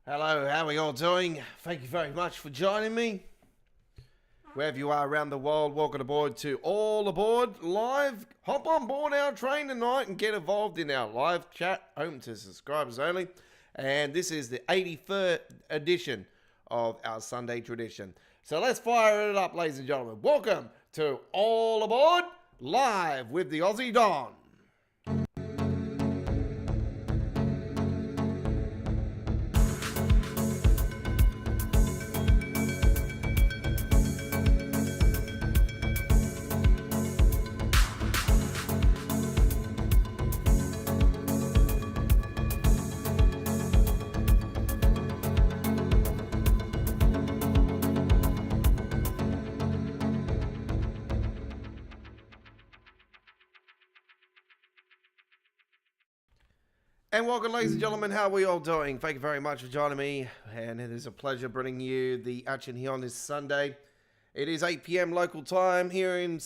Hello, how are you all doing? Thank you very much for joining me. Wherever you are around the world, welcome aboard to All Aboard Live. Hop on board our train tonight and get involved in our live chat, open to subscribers only. And this is the 83rd edition of our Sunday tradition. So let's fire it up, ladies and gentlemen. Welcome to All Aboard Live with the Aussie Don. And welcome, ladies and gentlemen. How are we all doing? Thank you very much for joining me. And it is a pleasure bringing you the action here on this Sunday. It is 8 p.m. local time here in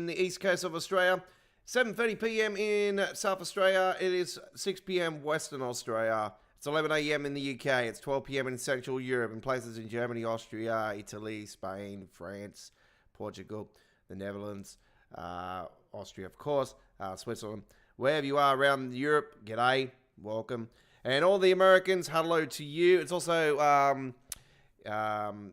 the east coast of Australia. 7:30 p.m. in South Australia. It is 6 p.m. Western Australia. It's 11 a.m. in the UK. It's 12 p.m. in Central Europe and places in Germany, Austria, Italy, Spain, France, Portugal, the Netherlands, Austria, of course, Switzerland. Wherever you are around Europe, g'day. Welcome. And all the Americans, hello to you. It's also,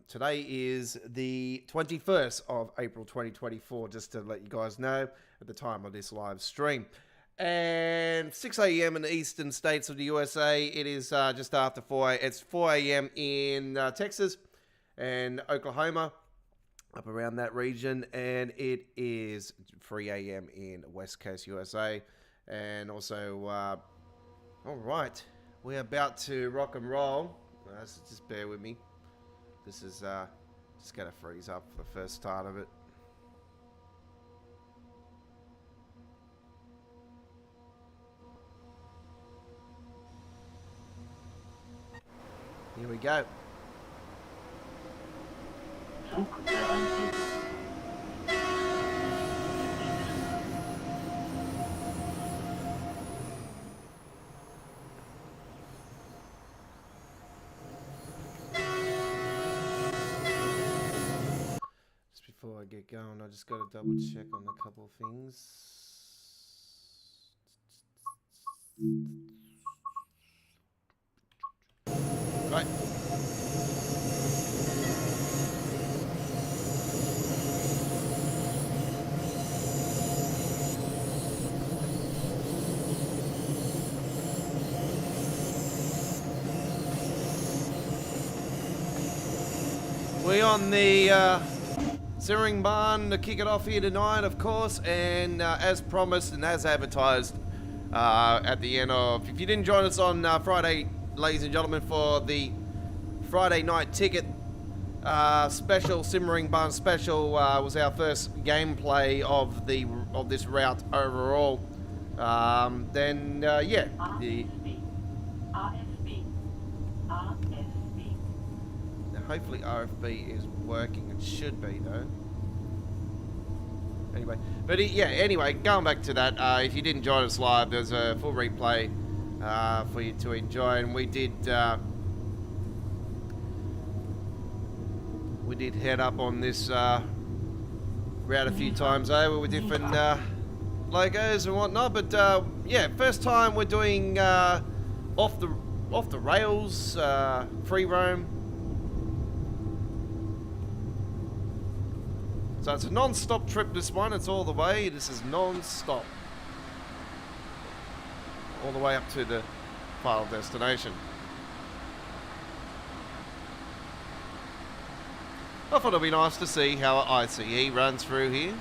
today is the 21st of April 2024, just to let you guys know at the time of this live stream. And 6 a.m. in the eastern states of the USA. It is just after 4 a.m. It's 4 a.m. in Texas and Oklahoma, up around that region. And it is 3 a.m. in West Coast USA. And also... all right, we're about to rock and roll. So just bear with me. This is just going to freeze up for the first start of it. Here we go. Before I get going, I just got to double check on a couple of things. Right. We're on the Semmeringbahn to kick it off here tonight, of course, and as promised and as advertised at the end of... If you didn't join us on Friday, ladies and gentlemen, for the Friday night ticket special, Semmeringbahn special, was our first gameplay of this route overall. Then, yeah. Hopefully RFB is working. It should be, though. Anyway, but yeah, anyway, going back to that, if you didn't join us live, there's a full replay for you to enjoy, and we did head up on this route a few times over with different logos and whatnot, but yeah, first time we're doing off the rails, free roam. So it's a non-stop trip, this one. It's all the way. This is non-stop. All the way up to the final destination. I thought it'd be nice to see how ICE runs through here.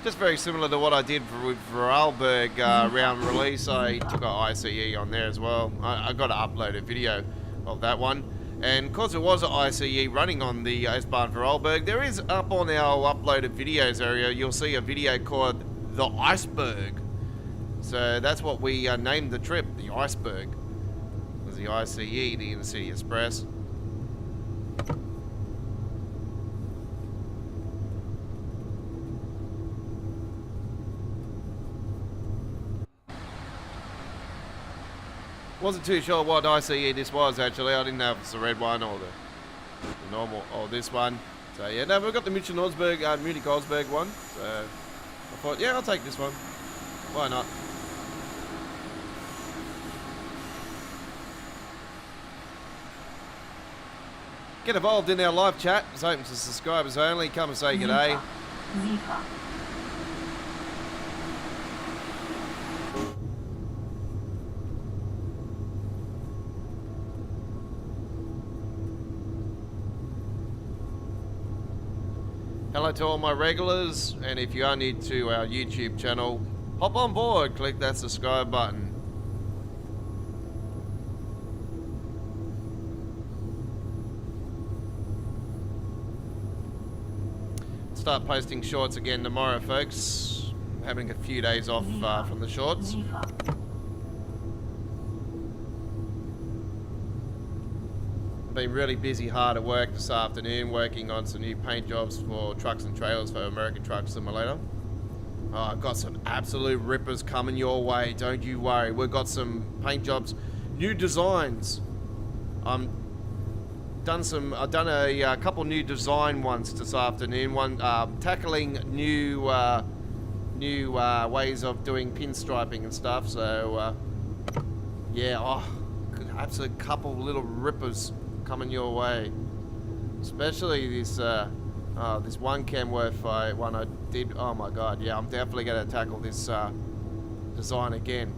Just very similar to what I did with Vorarlberg round release. I took an ICE on there as well. I got to upload a video of that one. And because it was an ICE running on the S-Bahn Vorarlberg, there is up on our uploaded videos area, you'll see a video called The Iceberg. So that's what we named the trip, the Iceberg. It was the ICE, the Inner City Express. Wasn't too sure what ICE this was actually. I didn't know if it's the red one or the normal or this one. So yeah, no, we've got the Munich Osberg one. So I thought, yeah, I'll take this one. Why not? Get involved in our live chat. It's open to subscribers only. Come and say g'day. Hello to all my regulars, and if you are new to our YouTube channel, hop on board, click that subscribe button. Start posting shorts again tomorrow, folks. I'm having a few days off from the shorts. Been really busy, hard at work this afternoon, working on some new paint jobs for trucks and trailers for American Truck Simulator. Oh, I've got some absolute rippers coming your way, don't you worry. We've got some paint jobs, new designs. I've done a couple new design ones this afternoon. One tackling new ways of doing pinstriping and stuff. So yeah, absolute couple little rippers coming your way, especially this this one Kenworth one I did. Oh my god, yeah, I'm definitely going to tackle this design again.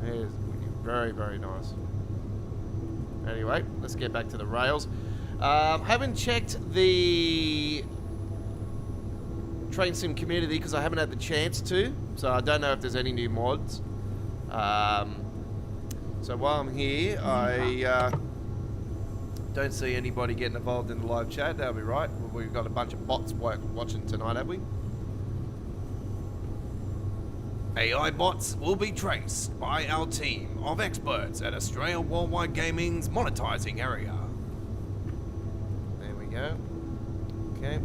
It is very, very nice. Anyway, let's get back to the rails. Haven't checked the train sim community because I haven't had the chance to, so I don't know if there's any new mods. So while I'm here, I don't see anybody getting involved in the live chat. That'll be right. We've got a bunch of bots watching tonight, have we? AI bots will be traced by our team of experts at Australia Worldwide Gaming's monetizing area. There we go. Okay.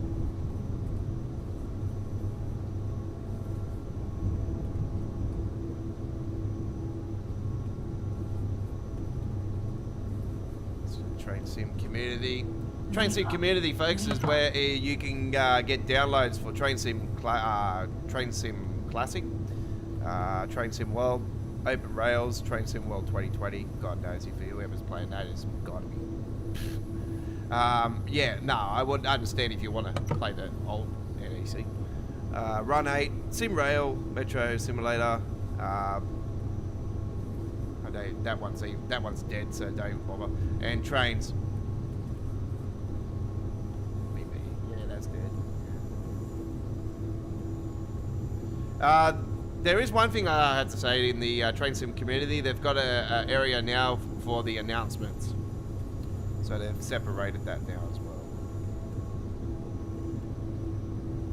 Train sim community. Train sim community, folks, is where you can get downloads for Train Sim Classic, Train Sim World, Open Rails, Train Sim World 2020. God knows if whoever's playing that has got to be. Yeah, no, I would understand if you want to play the old NEC. Run 8, Sim Rail, Metro Simulator. That one's dead, so don't bother. And trains. Yeah, that's dead. There is one thing I had to say in the train sim community. They've got an area now for the announcements, so they've separated that now as well.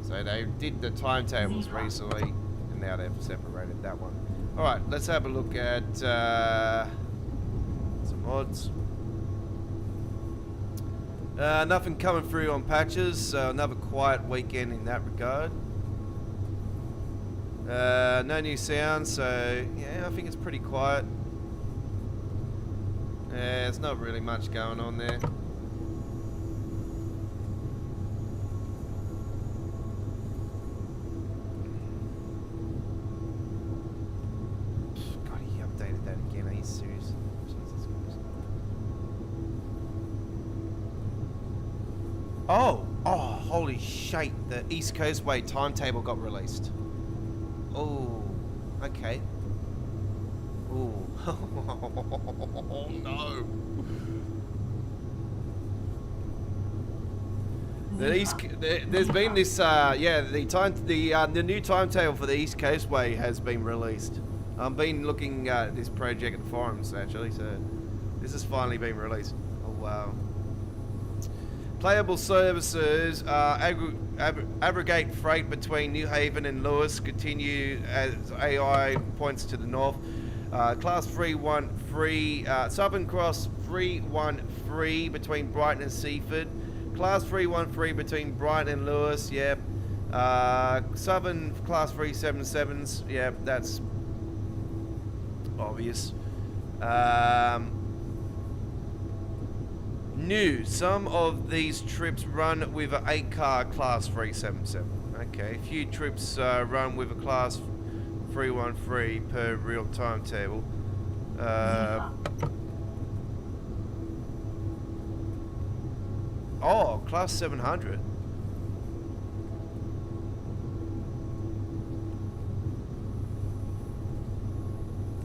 So they did the timetables recently, and now they've separated that one. Alright, let's have a look at some mods. Nothing coming through on patches, so another quiet weekend in that regard. No new sounds, so yeah, I think it's pretty quiet. Yeah, there's not really much going on there. Oh, holy shit, the East Coast Way timetable got released. Oh, okay. Oh, oh no. There's been this, yeah, the new timetable for the East Coast Way has been released. I've been looking at this project at the forums, actually, so this has finally been released. Oh, wow. Playable services, aggregate freight between New Haven and Lewis, continue as AI points to the north. Class 313, Southern Cross 313 between Brighton and Seaford. Class 313 between Brighton and Lewis, yeah. Southern Class 377s, yeah, that's obvious. New. Some of these trips run with an 8-car Class 377. Okay, a few trips run with a Class 313 per real timetable. Oh, Class 700.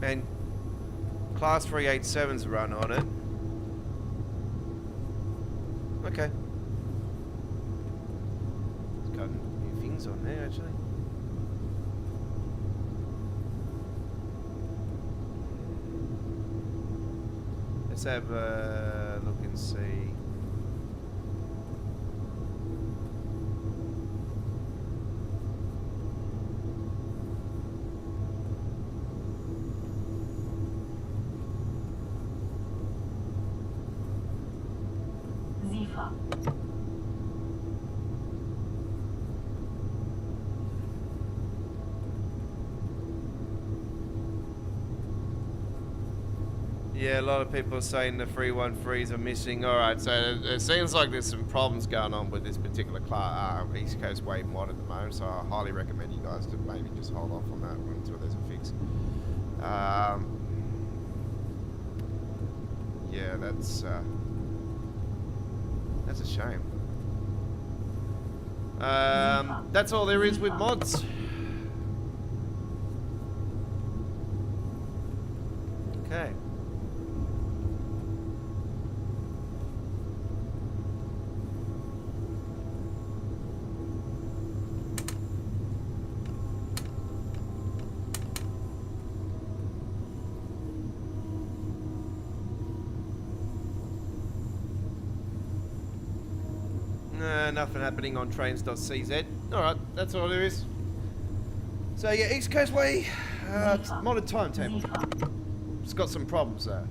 And Class 387's run on it. Okay. It's got new things on there, actually. Let's have a look and see. Yeah, a lot of people are saying the 313s are missing. Alright, so it seems like there's some problems going on with this particular East Coast Way mod at the moment, so I highly recommend you guys to maybe just hold off on that one until there's a fix. Yeah, that's a shame. That's all there is with mods. Okay. Nothing happening on trains.cz. Alright, that's all there is. So yeah, East Coast Way, modded timetable. It's got some problems though.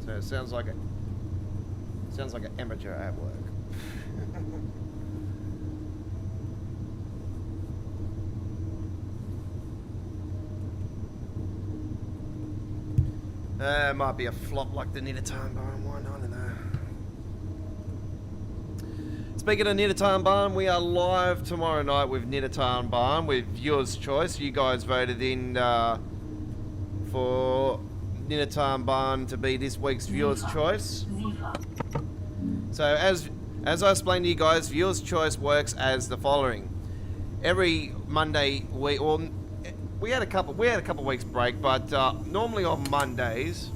So it sounds like an amateur at work. It might be a flop like the Niedertarn Barn one, I don't know. Speaking of Niedertarn Barn, we are live tomorrow night with Niedertarn Barn with viewers' choice. You guys voted in for Niedertarn Barn to be this week's viewers' choice. So as I explained to you guys, viewers' choice works as the following. Every Monday we had a couple weeks break, but normally on Mondays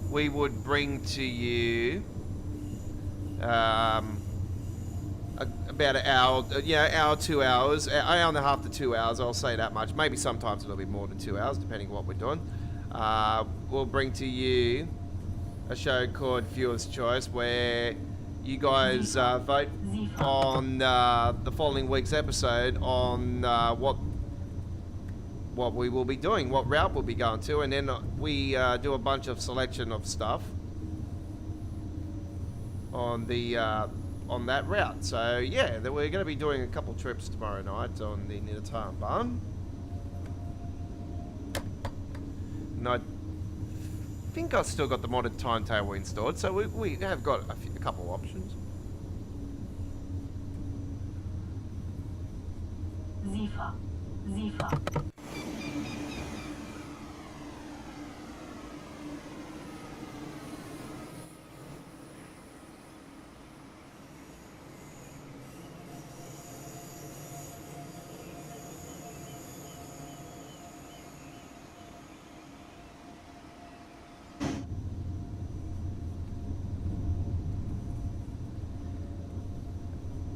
we would bring to you about an hour, hour, 2 hours, an hour and a half to 2 hours, I'll say that much. Maybe sometimes it'll be more than 2 hours, depending on what we're doing. We'll bring to you a show called Viewer's Choice, where you guys vote on the following week's episode on what we will be doing, what route we'll be going to, and then we do a bunch of selection of stuff on the on that route. So yeah, we're going to be doing a couple trips tomorrow night on the Niedertarn Barn. And I think I've still got the modded timetable installed, so we have got a couple options. Zifa.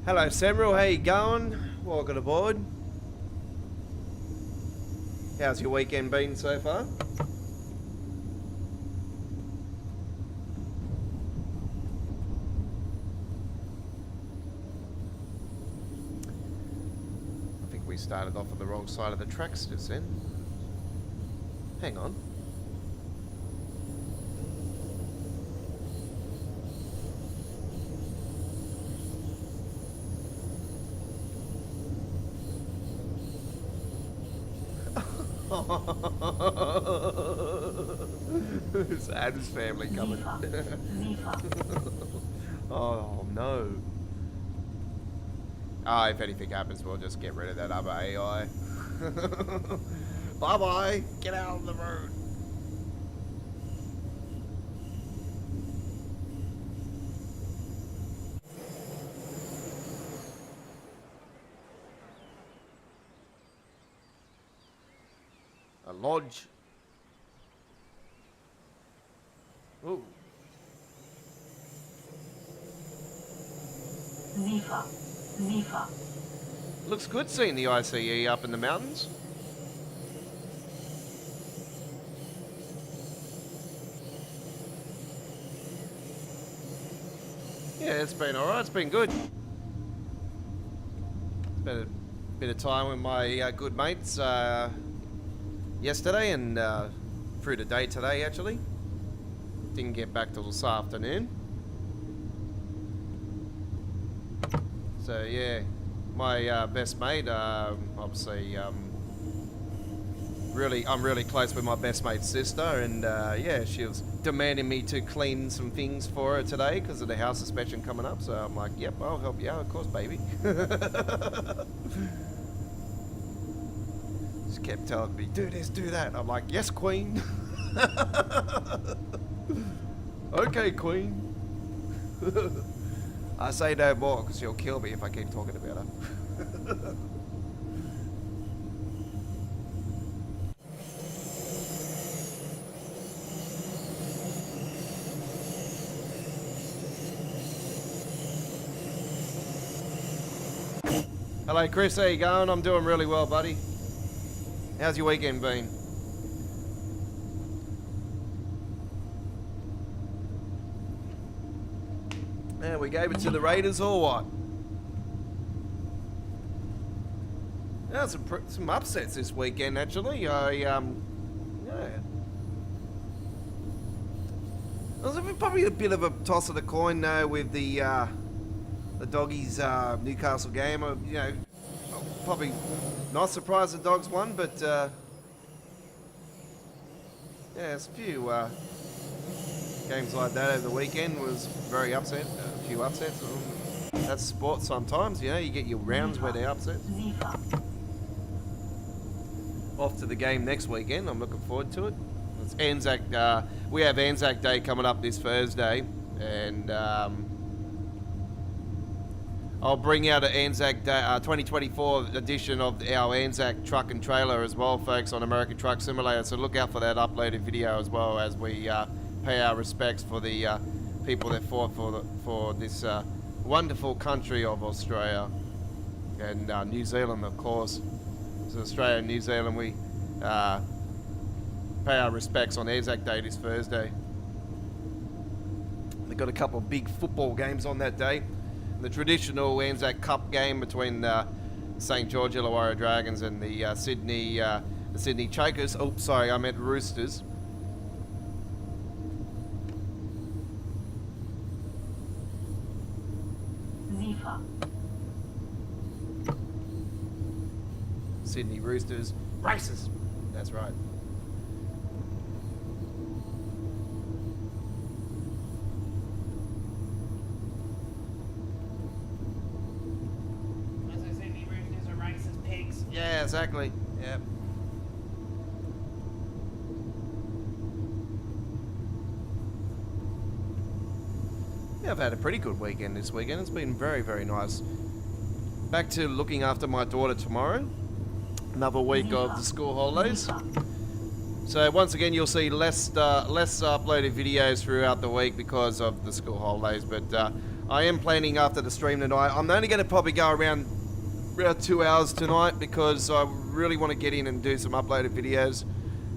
Hello Samuel, how you going? Welcome aboard. How's your weekend been so far? I think we started off on the wrong side of the tracks just then. Hang on. It's Adam's family coming. Oh no. Ah, if anything happens, we'll just get rid of that other AI. Bye bye. Get out of the road. A lodge. Ooh. Zifa. Looks good seeing the ICE up in the mountains. Yeah, it's been alright. It's been good. Spent a bit of time with my good mates yesterday and through the day today, actually. Didn't get back till this afternoon. So yeah, my best mate, obviously, I'm really close with my best mate's sister, and yeah, she was demanding me to clean some things for her today because of the house inspection coming up. So I'm like, yep, I'll help you out, of course, baby. She kept telling me, do this, do that. I'm like, yes, queen. Okay, queen. I say no more because she'll kill me if I keep talking about her. Hello, Chris. How you going? I'm doing really well, buddy. How's your weekend been? Yeah, we gave it to the Raiders or what? Yeah, some upsets this weekend actually. Yeah. It was probably a bit of a toss of the coin though with the Doggies Newcastle game. You know, probably not surprised the Dogs won, but yeah, there's a few games like that over the weekend was very upset. A few upsets. That's sport sometimes, you know. You get your rounds where they're upset. Off to the game next weekend. I'm looking forward to it. It's Anzac. We have Anzac Day coming up this Thursday, and I'll bring out an Anzac Day 2024 edition of our Anzac truck and trailer as well, folks, on American Truck Simulator. So look out for that uploaded video as well as we pay our respects for the people that fought for this wonderful country of Australia and New Zealand, of course. So Australia and New Zealand, we pay our respects on Anzac Day this Thursday. They've got a couple of big football games on that day. The traditional Anzac Cup game between St George Illawarra Dragons and the Sydney Chokers. Oh, sorry, I meant Roosters. Sydney Roosters races. That's right. Sydney Roosters are racist pigs. Yeah, exactly. Yep. Yeah, I've had a pretty good weekend this weekend. It's been very, very nice. Back to looking after my daughter tomorrow. Another week of the school holidays. So once again, you'll see less uploaded videos throughout the week because of the school holidays. But I am planning after the stream tonight. I'm only going to probably go around 2 hours tonight because I really want to get in and do some uploaded videos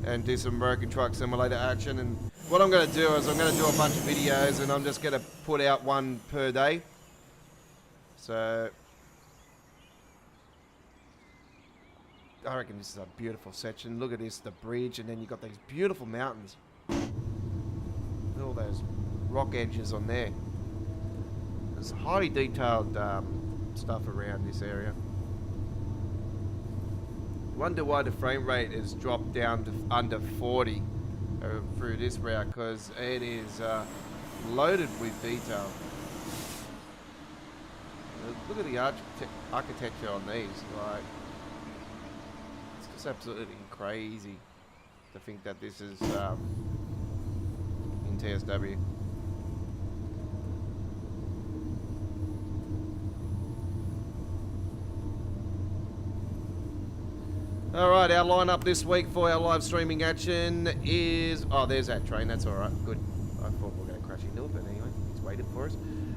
and do some American Truck Simulator action. And what I'm going to do is I'm going to do a bunch of videos and I'm just going to put out one per day. So I reckon this is a beautiful section. Look at this, the bridge, and then you've got these beautiful mountains. Look at all those rock edges on there. There's highly detailed stuff around this area. Wonder why the frame rate has dropped down to under 40 through this route, because it is loaded with detail. Look at the architecture on these. Like, it's just absolutely crazy to think that this is in TSW. Alright, our lineup this week for our live streaming action is... Oh, there's that train. That's alright. Good. I thought we were going to crash into it, but anyway, it's waiting for us.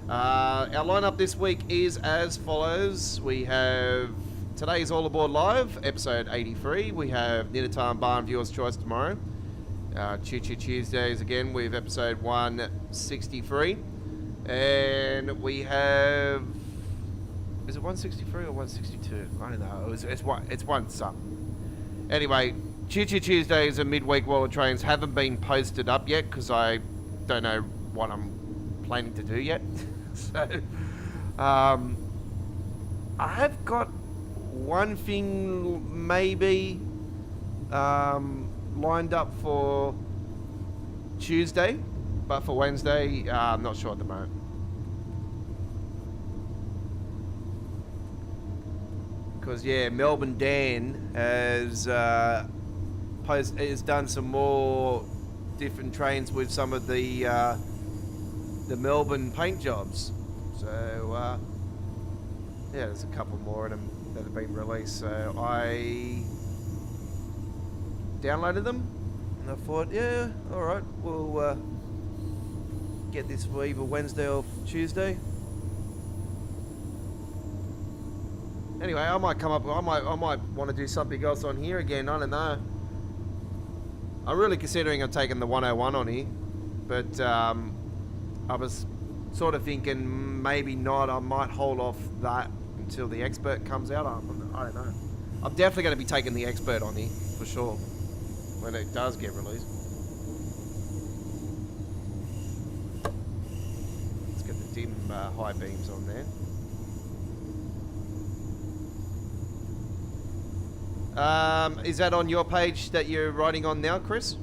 Our lineup this week is as follows. We have today's All Aboard Live, episode 83. We have Nidatarn Barn Viewer's Choice tomorrow. Choo Choo Tuesdays again with episode 163. And we have... Is it 163 or 162? I don't know. It's one something. Anyway, Choo Choo Tuesdays and midweek Wall of Trains haven't been posted up yet because I don't know what I'm planning to do yet. So, I have got one thing maybe lined up for Tuesday, but for Wednesday, I'm not sure at the moment. Because yeah, Melbourne Dan has done some more different trains with some of the Melbourne paint jobs. So yeah, there's a couple more of them that have been released. So I downloaded them and I thought, yeah, all right, we'll get this for either Wednesday or Tuesday. Anyway, I might come up. I might want to do something else on here again. I don't know. I'm really considering I'm taking the 101 on here, but I was sort of thinking maybe not. I might hold off that until the expert comes out. I don't know. I'm definitely going to be taking the expert on here for sure when it does get released. Let's get the dim high beams on there. Is that on your page that you're writing on now, Chris?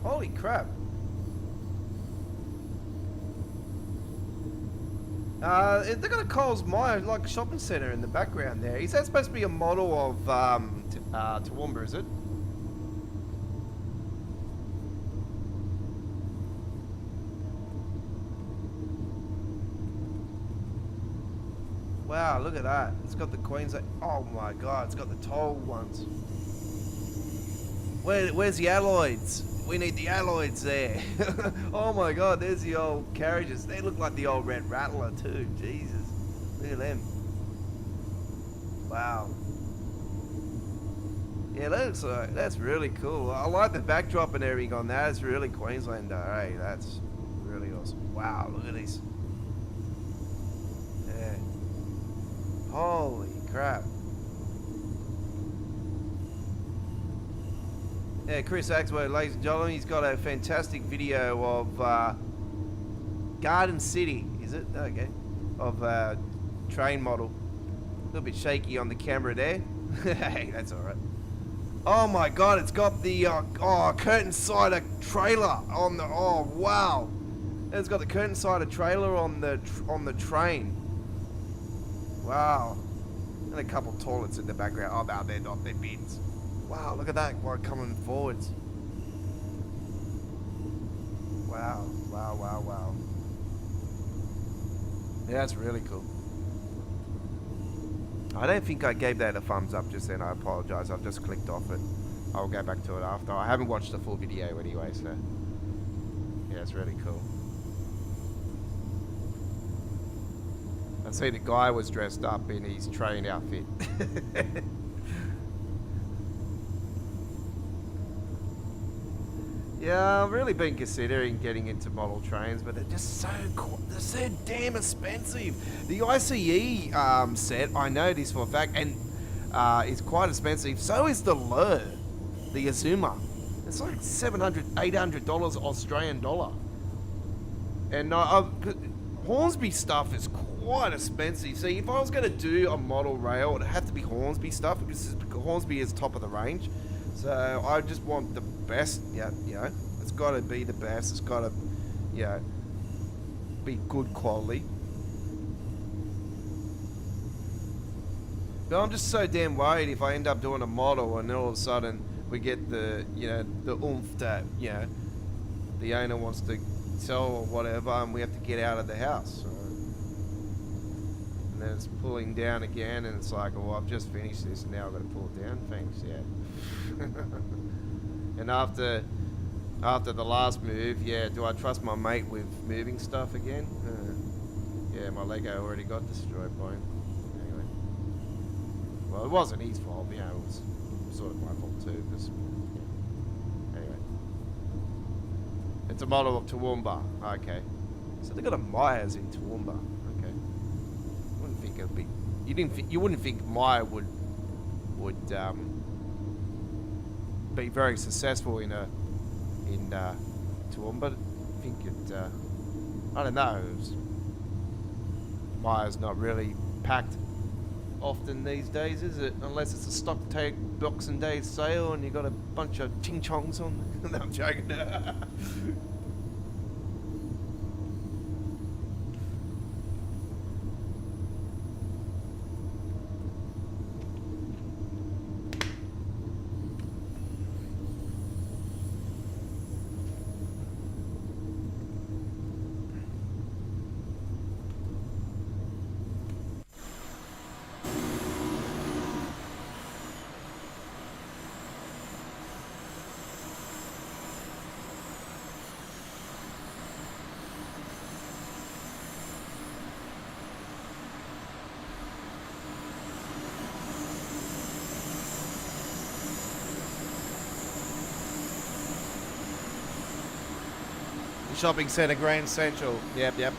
Holy crap. They've got a Coles Myer, like, shopping centre in the background there. Is that supposed to be a model of Toowoomba, is it? Wow, look at that. It's got the Queensland... Oh my god, it's got the toll ones. Where's the alloys? We need the alloys there. Oh my god, there's the old carriages. They look like the old Red Rattler too. Jesus. Look at them. Wow. Yeah, that's really cool. I like the backdrop and everything on that. It's really Queenslander. Hey, that's really awesome. Wow, look at these. Yeah. Holy crap. Yeah, Chris Axworth, ladies and gentlemen, he's got a fantastic video of Garden City, is it? Okay. Of train model. A little bit shaky on the camera there. Hey, that's alright. Oh my god, it's got the curtain cider trailer on the... Oh, wow. It's got the curtain cider trailer on the train. Wow. And a couple toilets in the background. Oh, no, they're not. They're bins. Wow, look at that one coming forwards. Wow, wow, wow, wow. Yeah, that's really cool. I don't think I gave that a thumbs up just then. I apologise. I've just clicked off it. I'll go back to it after. I haven't watched the full video anyway, so yeah, it's really cool. I see the guy was dressed up in his train outfit. Yeah, I've really been considering getting into model trains, but they're just they're so damn expensive. The ICE set, I know this for a fact, and is quite expensive. So is the Lure, the Azuma. It's like $700, $800 Australian dollar. And Hornsby stuff is quite expensive. See, if I was going to do a model rail, it'd have to be Hornsby stuff, because Hornsby is top of the range. So I just want the best, yeah, you know, it's got to be the best. It's got to, you know, be good quality. But I'm just so damn worried if I end up doing a model and then all of a sudden we get the, you know, the oomph that, you know, the owner wants to sell or whatever, and we have to get out of the house. So, and then it's pulling down again, and it's like, oh, I've just finished this, and now I've got to pull it down. Thanks, yeah. And after the last move, yeah, do I trust my mate with moving stuff again? Yeah, my Lego already got destroyed by him. Anyway. Well, it wasn't his fault, you know, it was sort of my fault too, because... Anyway. It's a model of Toowoomba. Okay. So they got a Myers in Toowoomba. Okay. Wouldn't think it'd be... You wouldn't think Meyer would be very successful in Toowoomba, but I think it, I don't know, Meyer's not really packed often these days, is it? Unless it's a stock take Boxing Day sale and you got a bunch of ching chongs on. No, I'm joking. Shopping centre, Grand Central. Yep, yep.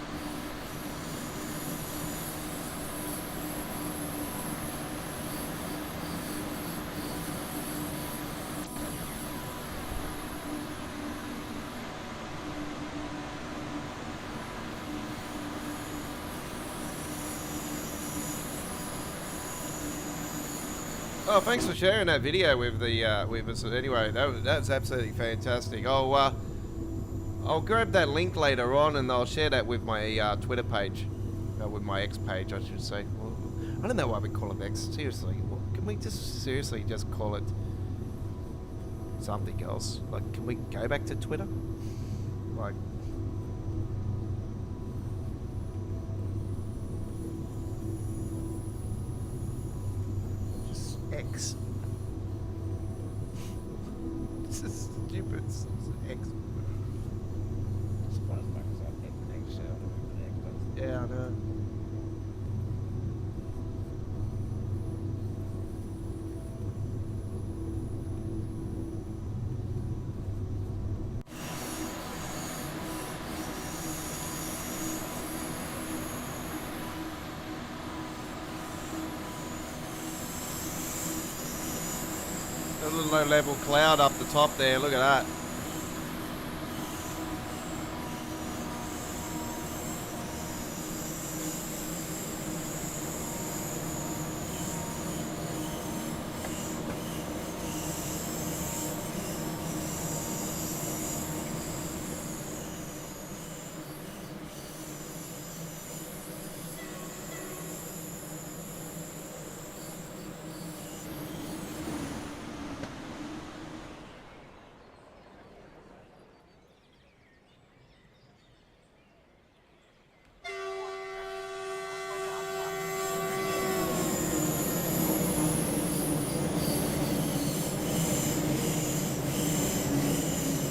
Oh, thanks for sharing that video with the with us. Anyway, that was absolutely fantastic. I'll grab that link later on and I'll share that with my Twitter page. With my X page, I should say. Well, I don't know why we call it X. Seriously. Well, can we just seriously just call it something else? Like, can we go back to Twitter? Like... just X. This is stupid. It's X. Yeah, I know. A little low-level cloud up the top there. Look at that.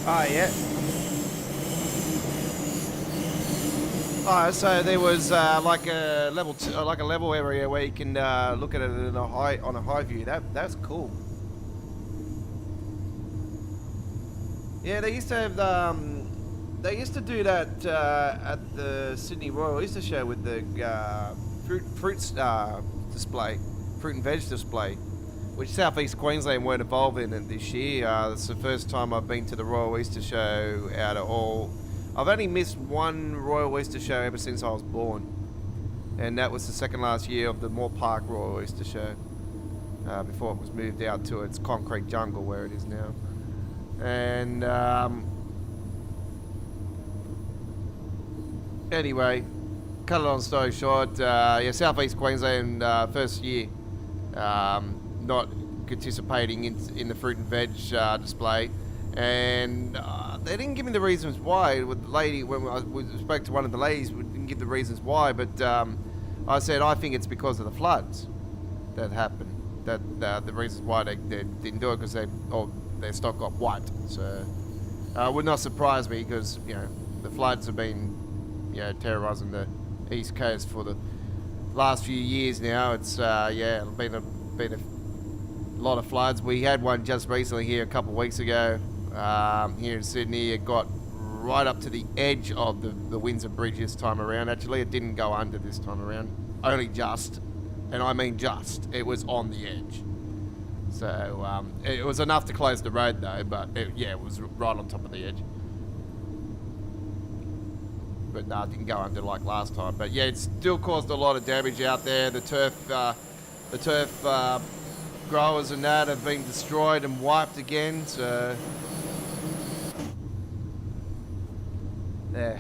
Oh, yeah. Oh, so there was like a level area where you can look at it in on a high view. That's cool. Yeah, they used to have they used to do that at the Sydney Royal Oyster Show with the fruit display, fruit and veg display, which Southeast Queensland weren't involved in it this year. It's the first time I've been to the Royal Oyster Show out of all. I've only missed one Royal Oyster Show ever since I was born, and that was the second last year of the Moore Park Royal Oyster Show, before it was moved out to its concrete jungle where it is now. And anyway, cut it on story short, yeah, Southeast Queensland first year not participating in the fruit and veg display, and they didn't give me the reasons why. With the lady, when we spoke to one of the ladies, we didn't give the reasons why, but I said I think it's because of the floods that happened. That the reasons why they didn't do it, because their stock got wiped. So it would not surprise me, because the floods have been terrorising the east coast for the last few years now. It's been a lot of floods. We had one just recently here a couple of weeks ago here in Sydney. It got right up to the edge of the Windsor Bridge this time around. Actually, it didn't go under this time around, only just, and I mean just. It was on the edge. So it was enough to close the road though, but it was right on top of the edge. But no, it didn't go under like last time. But yeah, it still caused a lot of damage out there. The turf growers and that have been destroyed and wiped again. So yeah.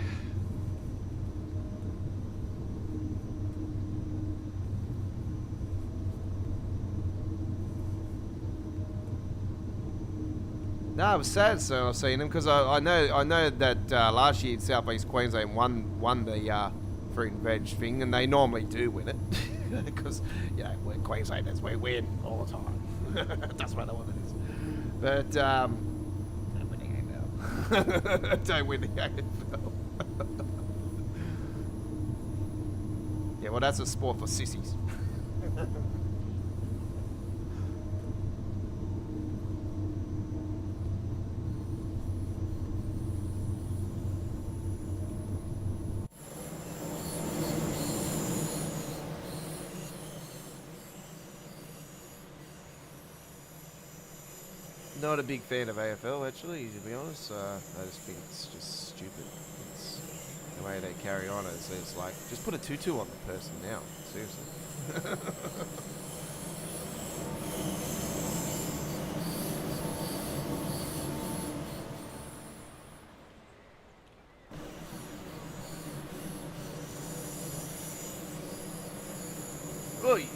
No, it was sad so I've seen them, because I know that last year Southeast Queensland won the fruit and veg thing, and they normally do win it, because we're Queenslanders, we win all the time. Doesn't matter what it is. But don't win the AFL. Don't win the AFL. Yeah, well, that's a sport for sissies. Not a big fan of AFL, actually, to be honest. I just think it's just stupid. It's the way they carry on. It's like, just put a tutu on the person now. Seriously. Oi!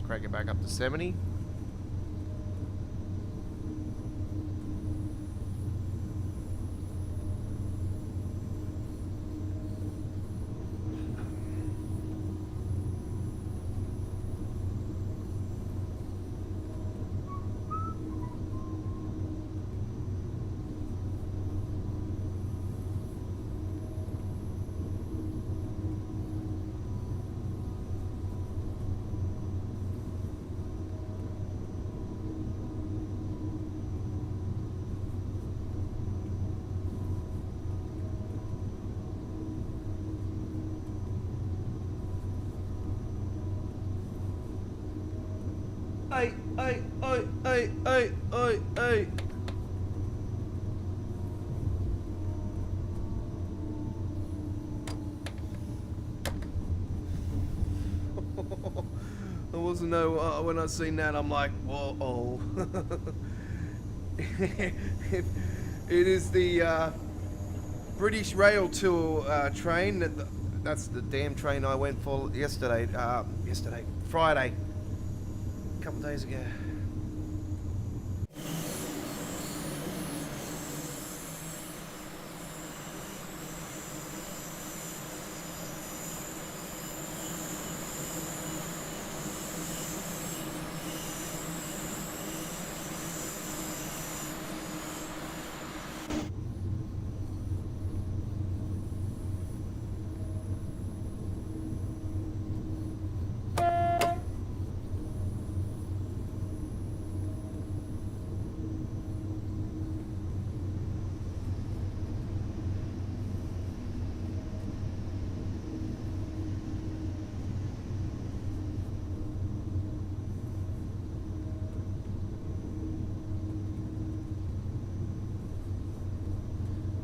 Crank it back up to 70. Hey. I wasn't know when I seen that, I'm like, whoa. It is the British Rail Tour train. That's the damn train I went for yesterday. Friday. A couple days ago.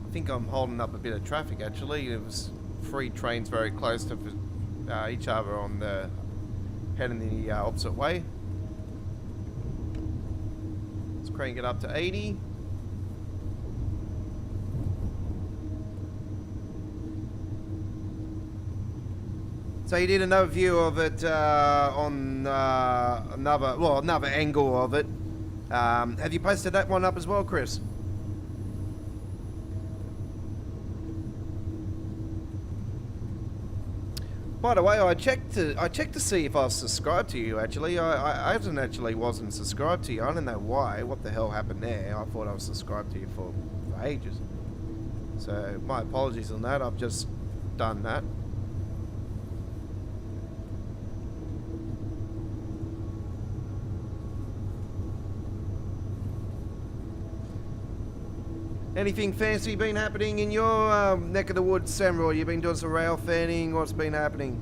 I think I'm holding up a bit of traffic actually. It was 3 trains very close to each other on the heading the opposite way. Let's crank it up to 80. So you did another view of it on another angle of it. Have you posted that one up as well, Chris? By the way, I checked to see if I was subscribed to you. Actually, I wasn't subscribed to you. I don't know why. What the hell happened there? I thought I was subscribed to you for ages. So my apologies on that. I've just done that. Anything fancy been happening in your neck of the woods, Samuel? You've been doing some rail fanning. What's been happening?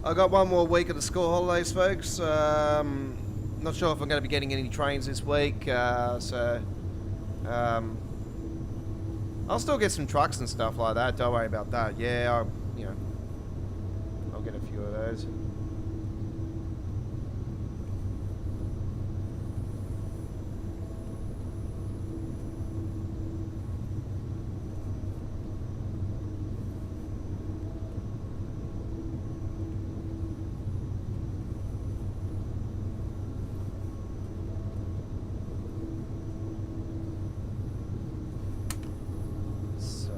I got one more week of the school holidays, folks. Not sure if I'm going to be getting any trains this week, I'll still get some trucks and stuff like that. Don't worry about that. Yeah, I'll get a few of those.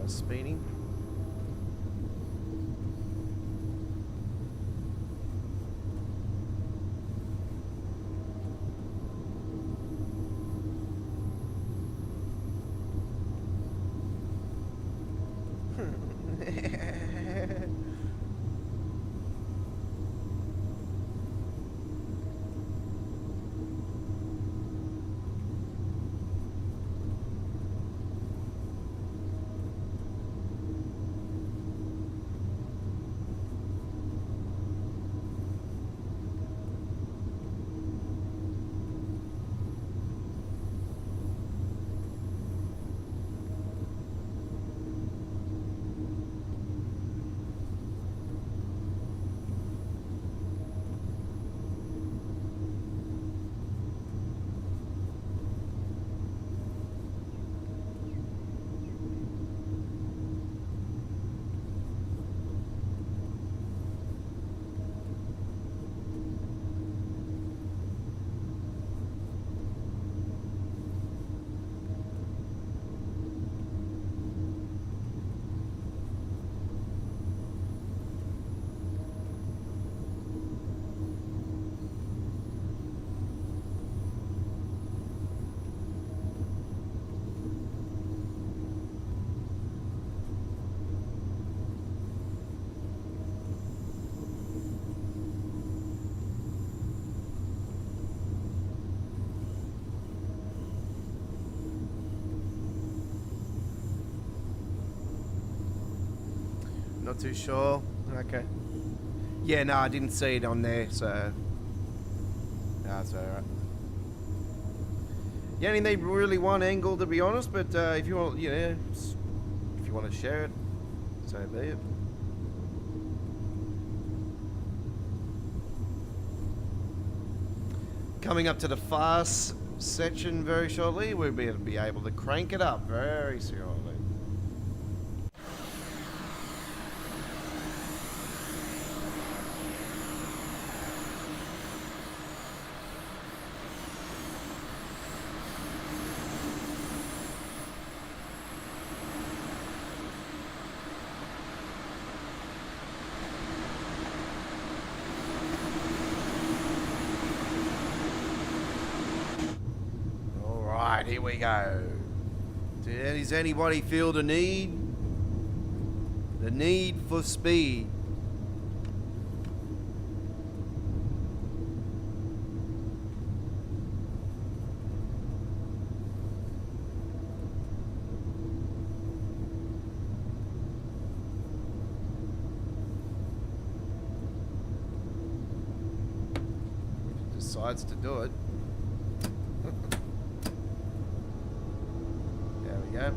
Speeding. Not too sure. Okay. Yeah, no, I didn't see it on there, so that's alright. You only need really one angle, to be honest, but if you want, you know, if you want to share it, so be it. Coming up to the fast section very shortly, we'll be able to crank it up very shortly. Here we go. Does anybody feel the need? The need for speed. If it decides to do it. Yep.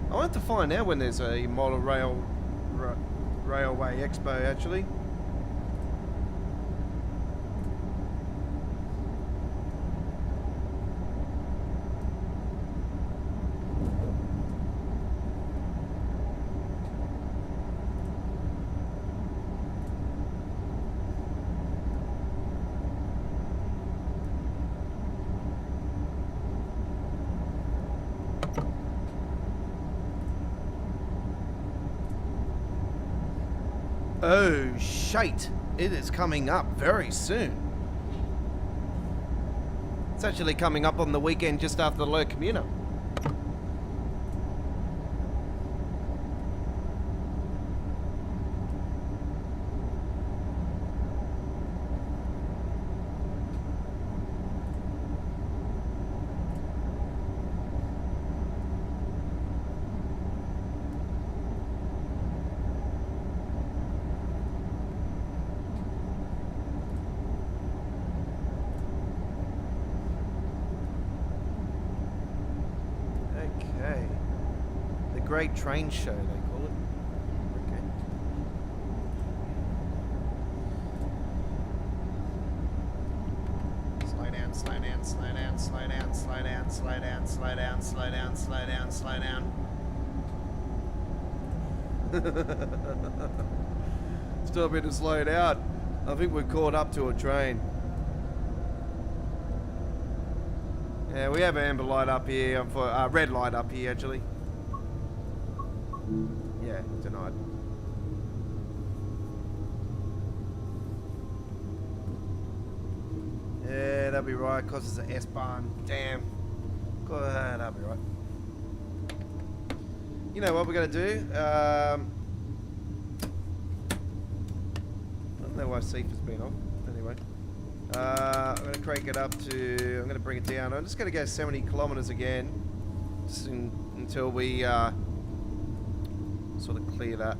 I want to find out when there's a model railway expo actually. Oh, shite. It is coming up very soon. It's actually coming up on the weekend just after the low commuter. Great train show, they call it. Okay. Slow down, slow down, slow down, slow down, slow down, slow down, slow down, slow down, slow down, slow down. Still a bit to slow down. I think we're caught up to a train. Yeah, we have an amber light up here, for red light up here actually. Yeah, denied. Yeah, that'll be right, because it's an S-Bahn. Damn. That'll be right. You know what we're going to do? I don't know why Seif has been off. Anyway. I'm going to crank it up to... I'm going to bring it down. I'm just going to go 70 kilometers again. Just until we... sort of clear that,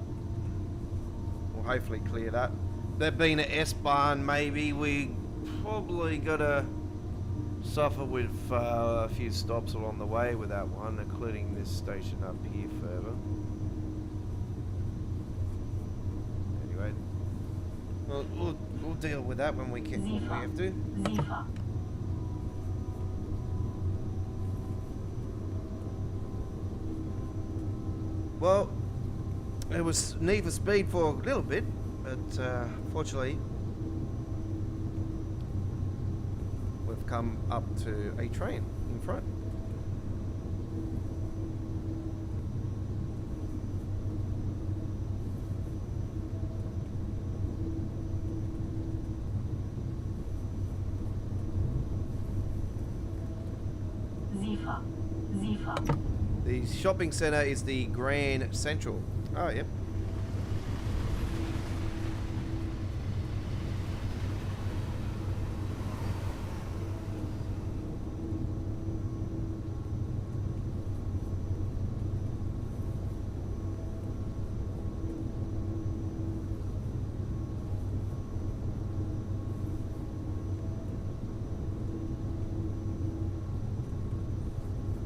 or hopefully clear that. There being an S-Bahn, maybe we probably gotta suffer with a few stops along the way with that one, including this station up here further. Anyway, We'll deal with that when we can. When we have to. Sifa. Well, it was need for speed for a little bit, but fortunately, we've come up to a train in front. Sifa. Sifa. The shopping centre is the Grand Central. Oh, yep.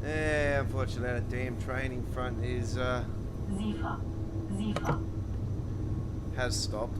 Yeah, unfortunately, that damn train in front is Sifa. Sifa. has stopped.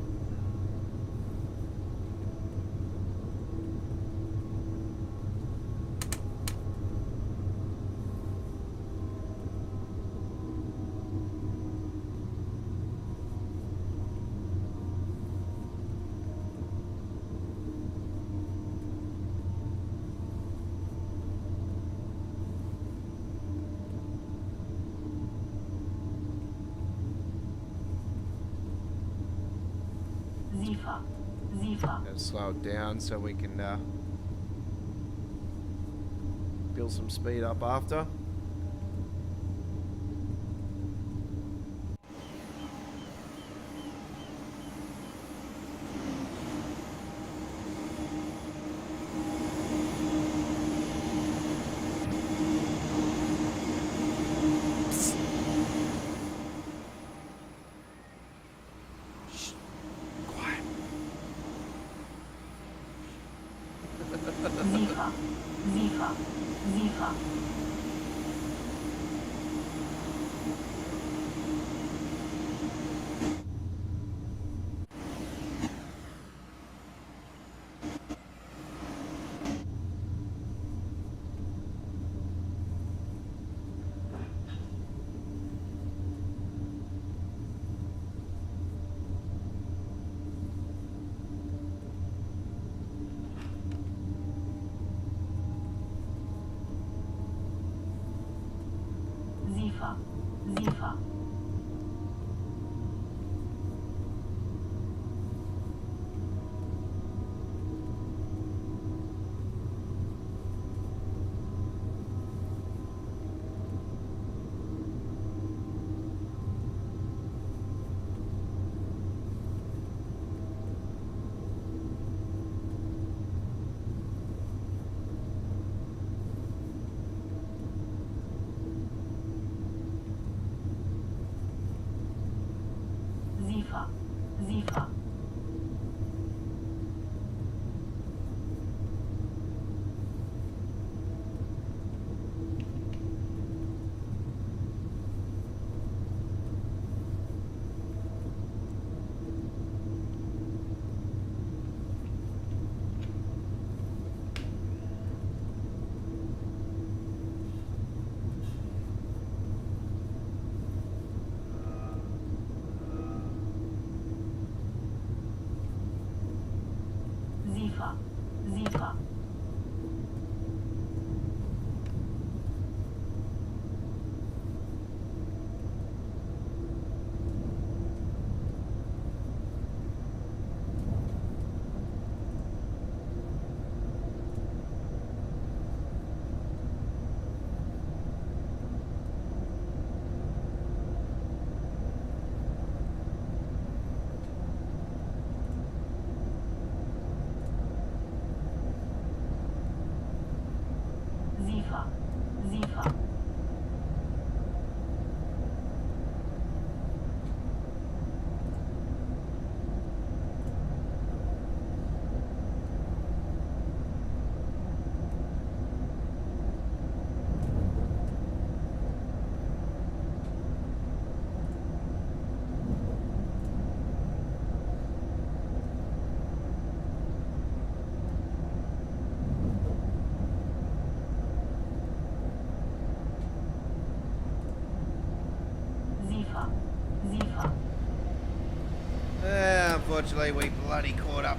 Sifa. Sifa. Let's slow it down so we can build some speed up after. Shh. Quiet. Sifa. Sifa. Sifa. Sifa. Sifa. Sifa. Sifa. Sifa. Sifa.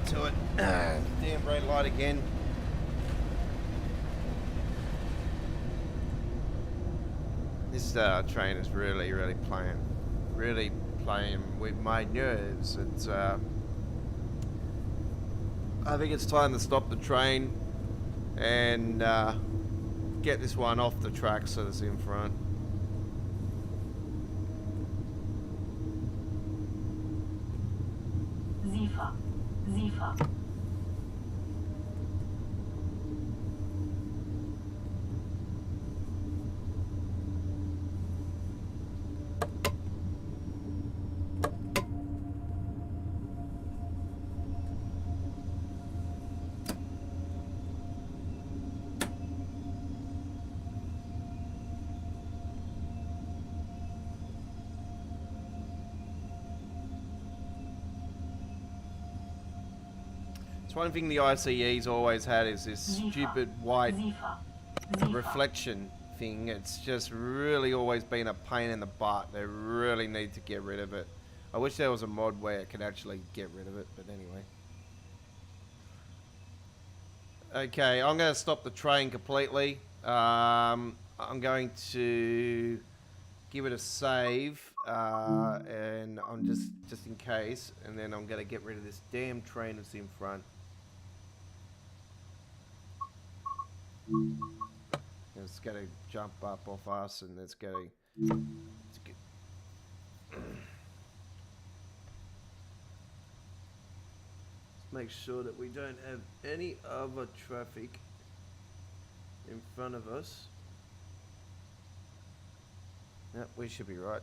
up to it. Damn red light again. This train is really playing with my nerves. It's I think it's time to stop the train and get this one off the track so it's in front. Ziffer. Ziffer. It's one thing the ICE's always had is this stupid white reflection thing. It's just really always been a pain in the butt. They really need to get rid of it. I wish there was a mod where it could actually get rid of it, but anyway. Okay, I'm going to stop the train completely. I'm going to give it a save, and I'm just in case, and then I'm going to get rid of this damn train that's in front. It's going to jump up off us, and it's going to... Make sure that we don't have any other traffic in front of us. Yep, we should be right.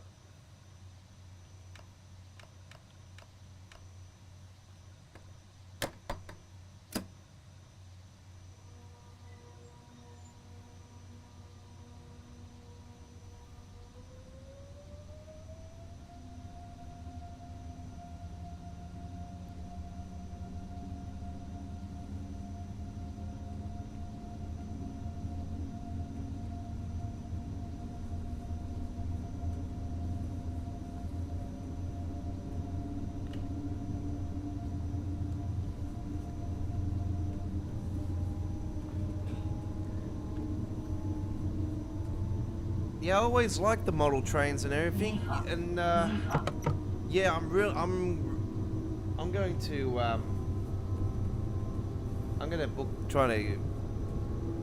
Yeah, I always liked the model trains and everything, and yeah, I'm going to I'm gonna book trying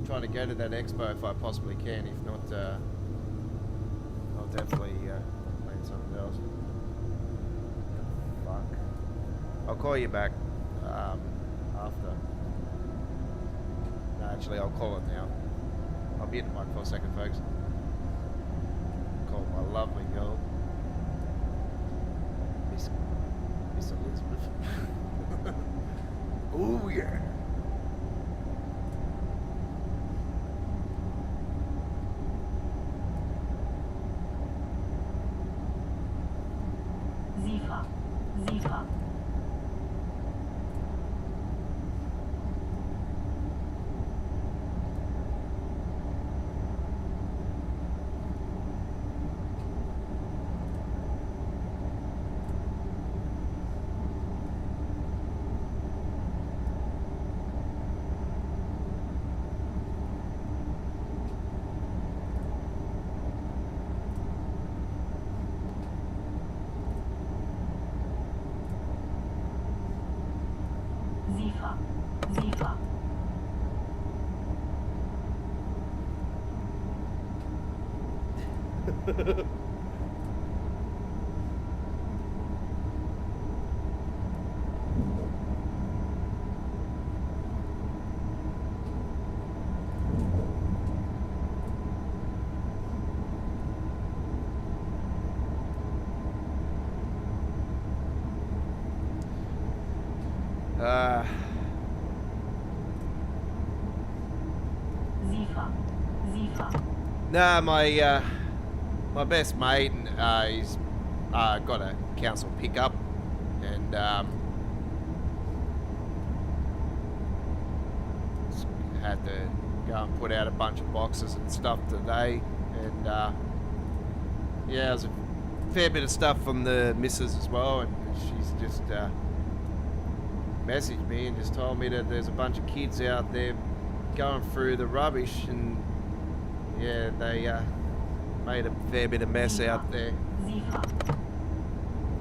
to go to that expo if I possibly can. If not, I'll definitely find something else. Fuck. I'll call you back after. No, actually, I'll call it now. I'll be at the mic for a second, folks. My lovely girl, Miss Elizabeth. Oh yeah. Ziffer. Ziffer. Ziffer. Nah, my best mate, he's got a council pickup, and had to go and put out a bunch of boxes and stuff today, and yeah, there's a fair bit of stuff from the missus as well, and she's just messaged me and just told me that there's a bunch of kids out there going through the rubbish, and yeah, they made a fair bit of mess out there.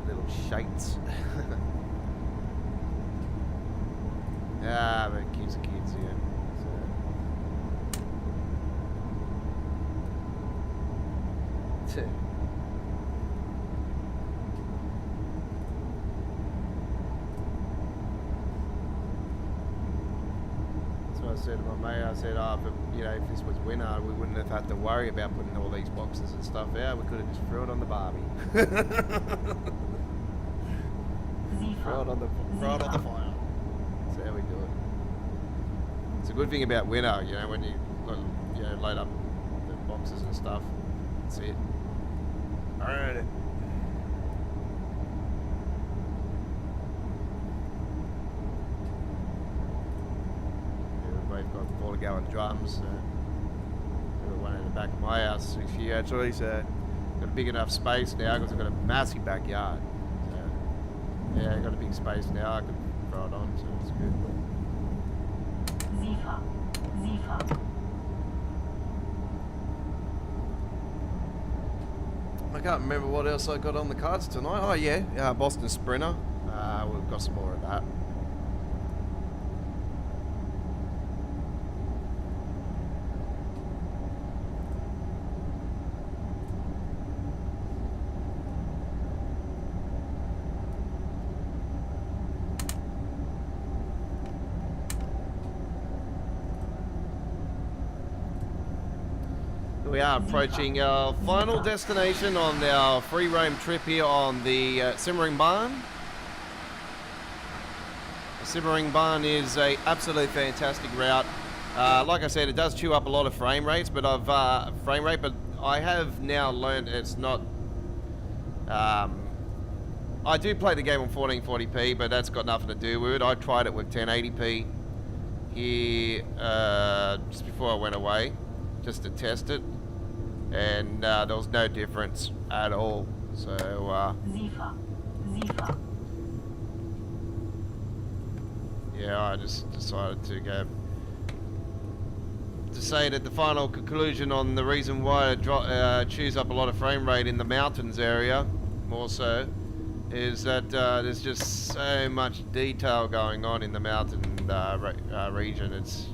Little shates. Ah, but kids are kids, yeah. So. I said to my mate, I said, oh, but, you know, if this was winter, we wouldn't have had to worry about putting all these boxes and stuff out. We could have just threw it on the barbie. throw it on the fire. That's how we do it. It's a good thing about winter, you know, when you load up the boxes and stuff. That's it. Alright. We've got 40 gallon drums. Got one in the back of my house this year actually, so got a big enough space now because I've got a massive backyard. So yeah, I've got a big space now, I can throw it on, so it's good. I can't remember what else I got on the cards tonight. Oh yeah, Boston Sprinter. We've got some more of that. We are approaching our final destination on our free roam trip here on the Semmeringbahn. Semmeringbahn is a absolute fantastic route. Like I said, it does chew up a lot of frame rate, but I have now learned it's not. I do play the game on 1440p, but that's got nothing to do with it. I tried it with 1080p here just before I went away, just to test it. And there was no difference at all. So yeah, I just decided to say that the final conclusion on the reason why it chews up a lot of frame rate in the mountains area, more so, is that there's just so much detail going on in the mountain region. It's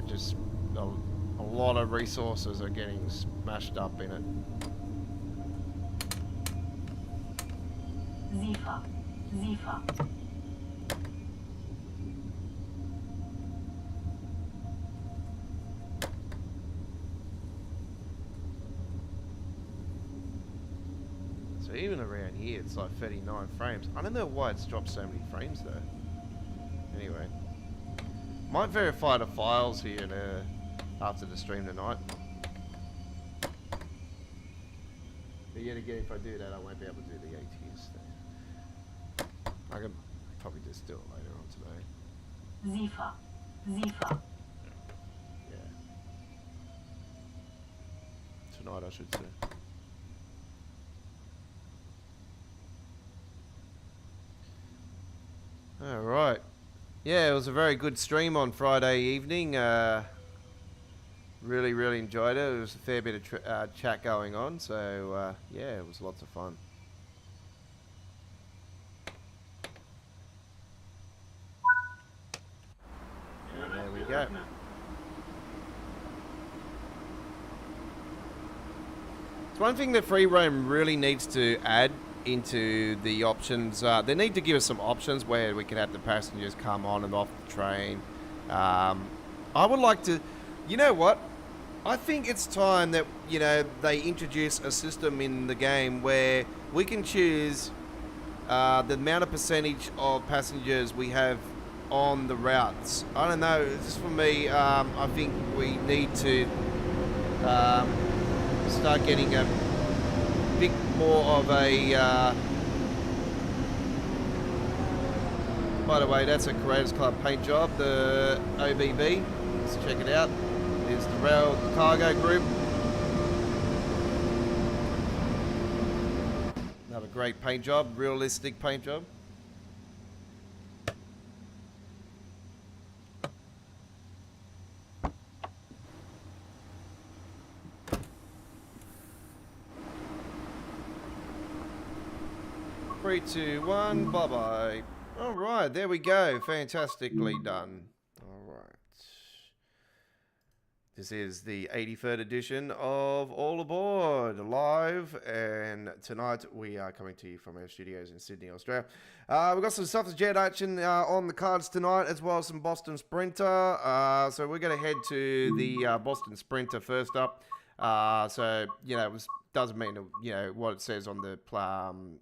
just a lot of resources are getting smashed up in it. So even around here, it's like 39 frames. I don't know why it's dropped so many frames though. Anyway. Might verify the files here after the stream tonight. But yet again, if I do that, I won't be able to do the ATS thing. I can probably just do it later on today. Yeah. Tonight, I should say. All right. Yeah, it was a very good stream on Friday evening. Really enjoyed it. There was a fair bit of chat going on, so yeah, it was lots of fun. And there we go. It's one thing that free roam really needs to add into the options. They need to give us some options where we can have the passengers come on and off the train. I would like to, you know what? I think it's time that, you know, they introduce a system in the game where we can choose the amount of percentage of passengers we have on the routes. I don't know, just for me, I think we need to start getting a bit more of a by the way, that's a Creators Club paint job, the OBB. Let's check it out. It's the Rail Cargo Group. Another great paint job, realistic paint job. Three, two, one, bye-bye. All right, there we go. Fantastically done. All right. This is the 83rd edition of All Aboard Live, and tonight we are coming to you from our studios in Sydney, Australia. We've got some Suffragette action on the cards tonight, as well as some Boston Sprinter. So we're going to head to the Boston Sprinter first up. So, you know, it doesn't mean, you know, what it says on the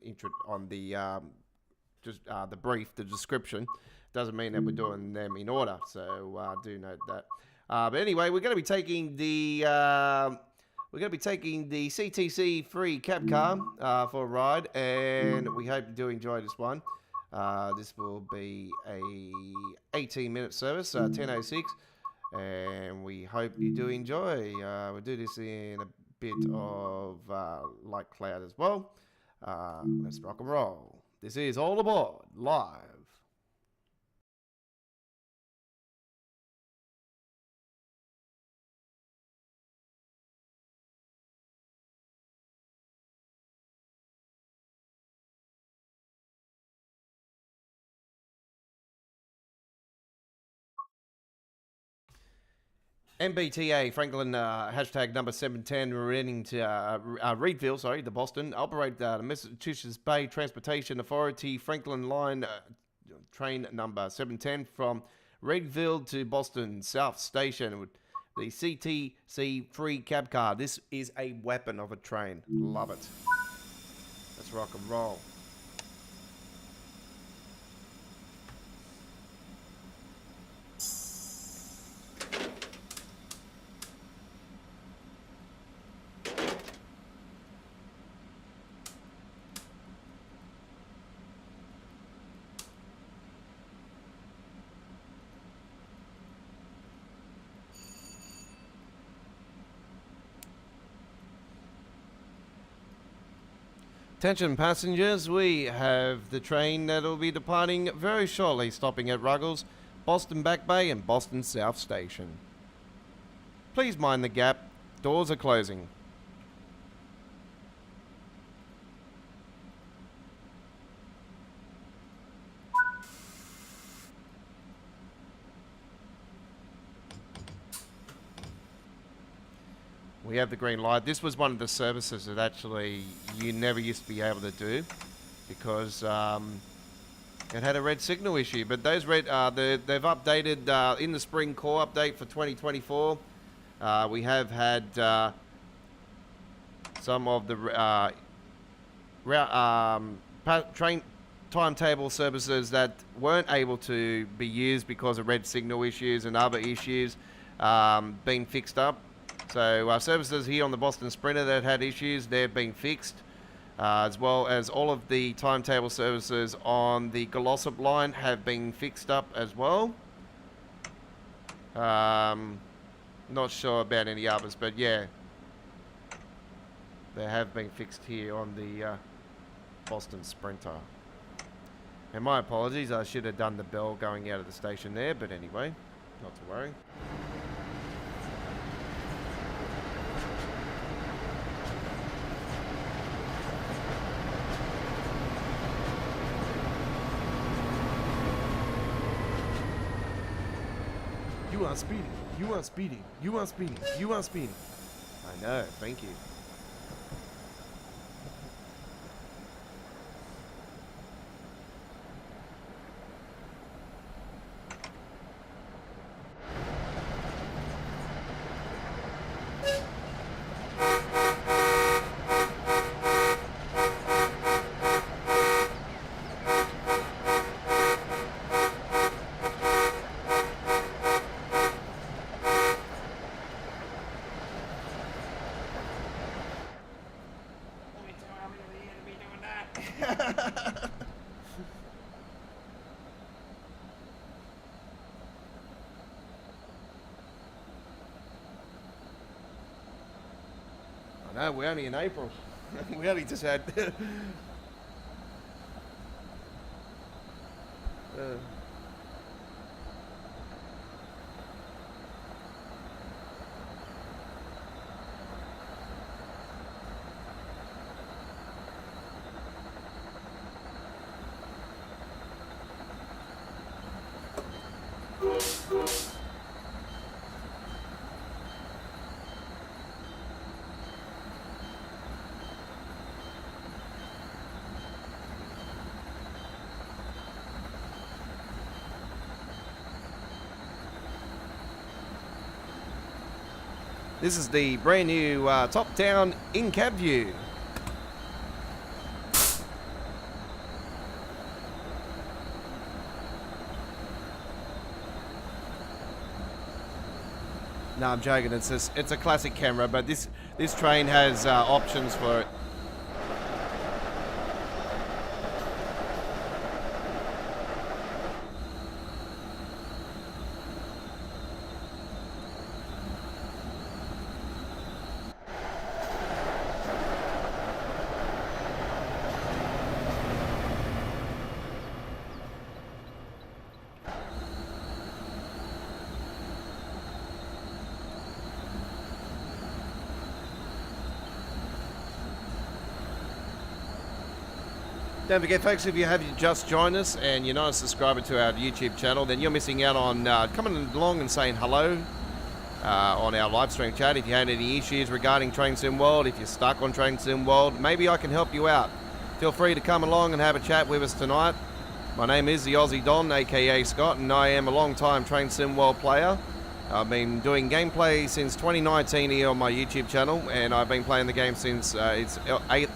intro, on the the brief, the description. Doesn't mean that we're doing them in order. So do note that. But anyway, we're going to be taking the CTC free cab car for a ride, and we hope you do enjoy this one. This will be a 18-minute service, 10:06, and we hope you do enjoy. We'll do this in a bit of light cloud as well. Let's rock and roll. This is All Aboard Live. MBTA, Franklin, hashtag number 710, running to Reedville, sorry, the Boston. Operate the Massachusetts Bay Transportation Authority, Franklin Line, train number 710 from Reedville to Boston South Station with the CTC free cab car. This is a weapon of a train. Love it. Let's rock and roll. Attention passengers, we have the train that will be departing very shortly, stopping at Ruggles, Boston Back Bay and Boston South Station. Please mind the gap, doors are closing. We have the green light. This was one of the services that actually you never used to be able to do because it had a red signal issue. But those red, they've updated in the spring core update for 2024. We have had some of the train timetable services that weren't able to be used because of red signal issues and other issues being fixed up. So our services here on the Boston Sprinter that had issues, they've been fixed, as well as all of the timetable services on the Glossop line have been fixed up as well. Not sure about any others, but yeah, they have been fixed here on the Boston Sprinter. And my apologies, I should have done the bell going out of the station there, but anyway, not to worry. You are speeding. You are speeding. You are speeding. You are speeding. I know, thank you. No, we're only in April. We only just had This is the brand new top-down in-cab view. No, I'm joking. It's a classic camera, but this train has options for it. Don't forget, folks, if you have just joined us and you're not a subscriber to our YouTube channel, then you're missing out on coming along and saying hello on our live stream chat. If you had any issues regarding Train Sim World, if you're stuck on Train Sim World, maybe I can help you out. Feel free to come along and have a chat with us tonight. My name is the Aussie Don, aka Scott, and I am a long-time Train Sim World player. I've been doing gameplay since 2019 here on my YouTube channel, and I've been playing the game since its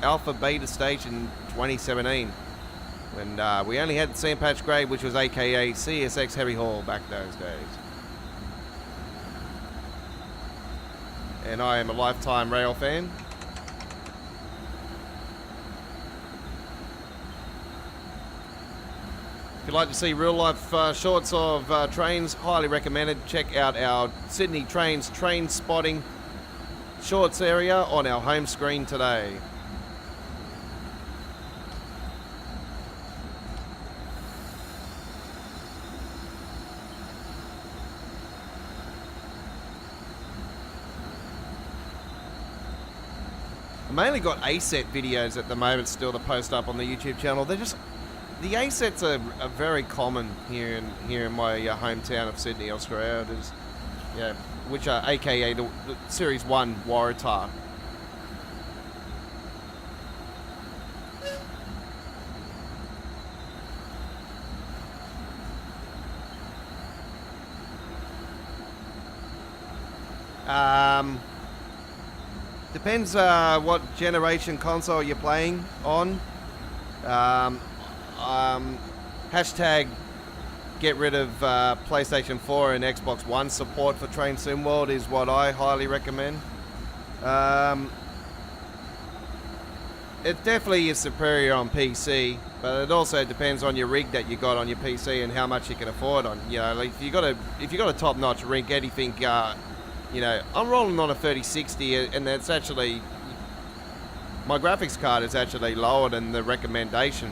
alpha beta stage in 2017. When we only had the sand patch grade, which was aka CSX Heavy Haul back those days. And I am a lifetime rail fan. If you'd like to see real life shorts of trains, highly recommended. Check out our Sydney Trains train spotting shorts area on our home screen today. I mainly got A-set videos at the moment still to post up on the YouTube channel. They're just, the A-sets are very common here in my hometown of Sydney, Austria. There's, yeah, which are AKA the Series 1 Waratah. Depends what generation console you're playing on. Hashtag get rid of PlayStation 4 and Xbox One support for Train Sim World is what I highly recommend. It definitely is superior on PC, but it also depends on your rig that you got on your PC and how much you can afford on. You know, like if you got a top-notch rig, anything. You know, I'm rolling on a 3060, and that's actually, my graphics card is actually lower than the recommendation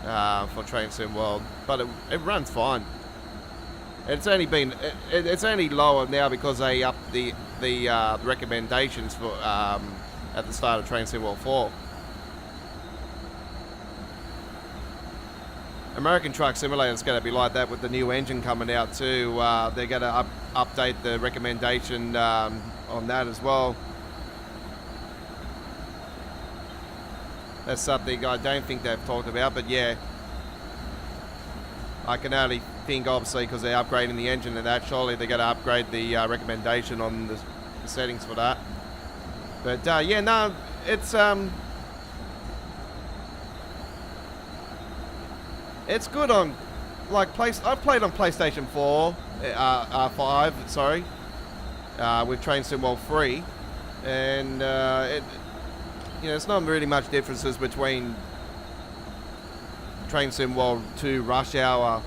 for Train Sim World, but it runs fine. It's only been, it's only lower now because they upped the recommendations for at the start of Train Sim World 4. American Truck Simulator is going to be like that with the new engine coming out too. They're going to update the recommendation on that as well. That's something I don't think they've talked about, but yeah. I can only think, obviously, because they're upgrading the engine and that, surely they're going to upgrade the recommendation on the settings for that. But yeah, no, it's good on, like, I've played on PlayStation 4, 5, sorry, with Train Sim World 3, and you know, it's not really much differences between Train Sim World 2 Rush Hour,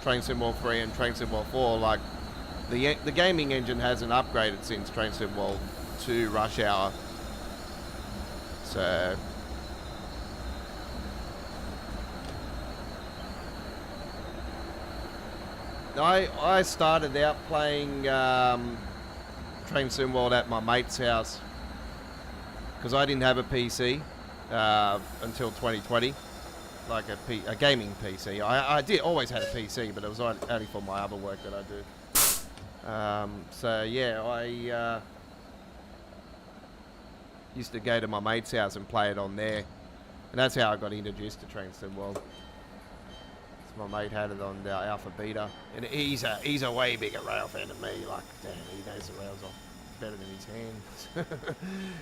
Train Sim World 3, and Train Sim World 4. Like, the gaming engine hasn't upgraded since Train Sim World 2 Rush Hour, so. I started out playing Train Sim World at my mate's house because I didn't have a PC until 2020, like a gaming PC. I did always had a PC, but it was only for my other work that I do. So yeah, I used to go to my mate's house and play it on there, and that's how I got introduced to Train Sim World. So my mate had it on the Alpha Beta, and he's a way bigger rail fan than me. Like, damn, he knows the rails off better than his hands.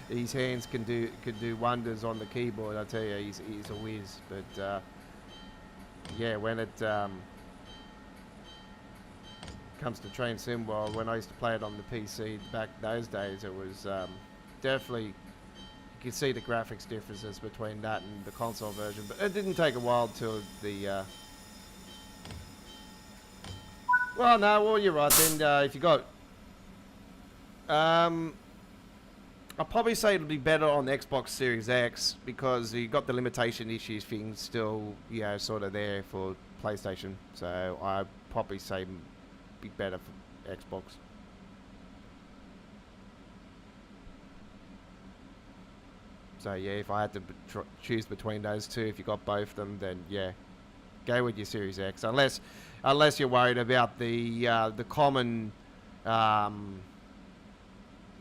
His hands can do wonders on the keyboard. I tell you, he's a whiz. But yeah, when it comes to Train Sim World, when I used to play it on the PC back those days, it was definitely, you could see the graphics differences between that and the console version. But it didn't take a while till the well, you're right. Then if you got, I'll probably say it'll be better on the Xbox Series X because you got the limitation issues things still, you know, sort of there for PlayStation. So I'd probably say be better for Xbox. So yeah, if I had to choose between those two, if you got both of them, then yeah, go with your Series X. Unless you're worried about the common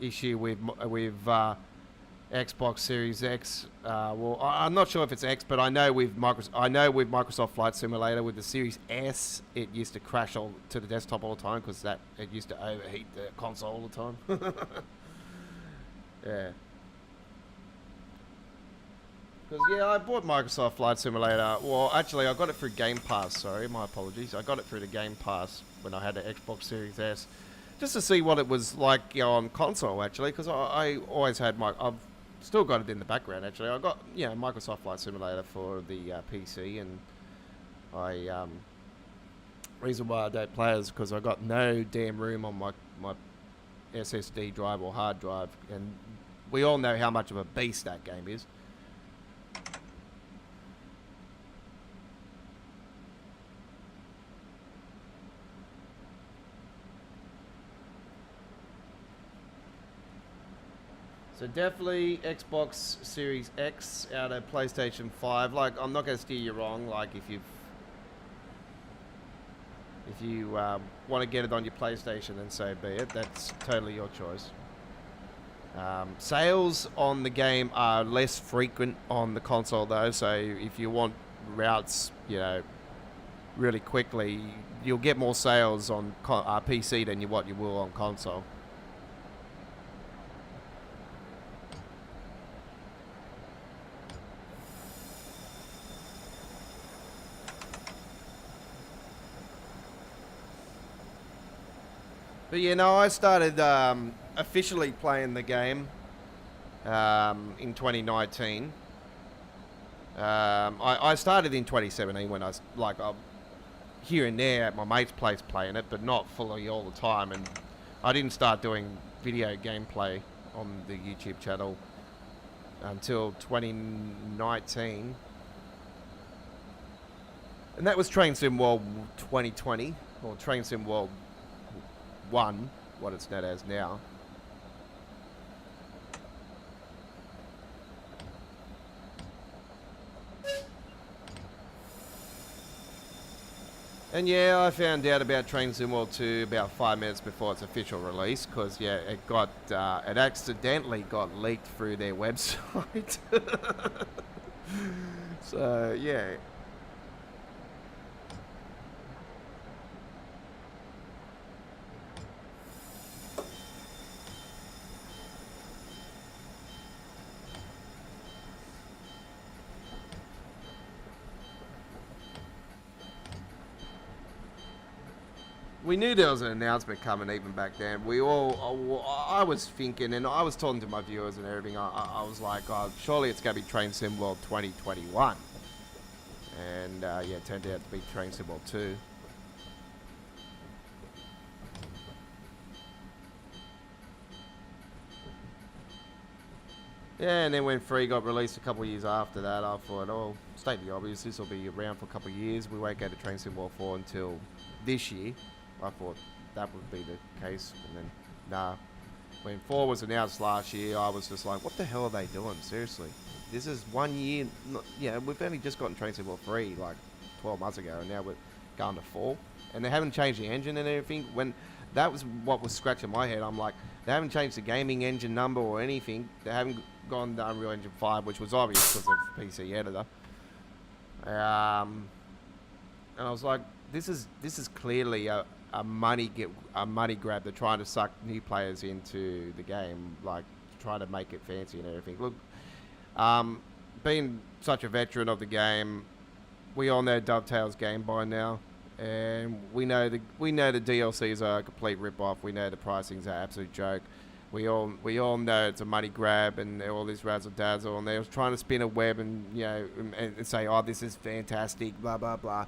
issue with Xbox Series X. Well, I'm not sure if it's X, but I know with Microsoft Flight Simulator with the Series S, it used to crash to the desktop all the time because it used to overheat the console all the time. Yeah. Because, yeah, I bought Microsoft Flight Simulator. Well, actually, I got it through Game Pass. Sorry, my apologies. I got it through the Game Pass when I had the Xbox Series S. Just to see what it was like, you know, on console, actually. Because I always had I've still got it in the background, actually. I got, you know, Microsoft Flight Simulator for the PC. And reason why I don't play it is because I got no damn room on my SSD drive or hard drive. And we all know how much of a beast that game is. So definitely Xbox Series X out of PlayStation 5. Like, I'm not going to steer you wrong. Like, if you want to get it on your PlayStation, then so be it. That's totally your choice. Sales on the game are less frequent on the console, though. So if you want routes, you know, really quickly, you'll get more sales on PC than what you will on console. But you know, I started officially playing the game in 2019. I started in 2017 when I was like here and there at my mate's place playing it, but not fully all the time. And I didn't start doing video gameplay on the YouTube channel until 2019. And that was Train Sim World 2020, or Train Sim World 1, what it's known as now. And yeah, I found out about Train Sim World 2 about 5 minutes before its official release, because yeah, it accidentally got leaked through their website. So yeah. We knew there was an announcement coming even back then. I was thinking, and I was talking to my viewers and everything, I was like, oh, surely it's going to be Train Sim World 2021. And yeah, it turned out to be Train Sim World 2. Yeah, and then when 3 got released a couple of years after that, I thought, oh, state the obvious, this will be around for a couple of years. We won't go to Train Sim World 4 until this year. I thought that would be the case, and then nah. When 4 was announced last year, I was just like, what the hell are they doing? Seriously. This is 1 year. Yeah, we've only just gotten Train Sim World 3 like 12 months ago, and now we're going to 4. And they haven't changed the engine and everything. When that was what was scratching my head. I'm like, they haven't changed the gaming engine number or anything. They haven't gone to Unreal Engine 5, which was obvious because of PC editor. And I was like, this is clearly a money grab. They're trying to suck new players into the game, like trying to make it fancy and everything. Look, being such a veteran of the game, we all know Dovetail's game by now, and we know the DLCs are a complete rip-off. We know the pricing's an absolute joke. We all know it's a money grab and all this razzle dazzle, and they're trying to spin a web and and say, oh, this is fantastic, blah blah blah.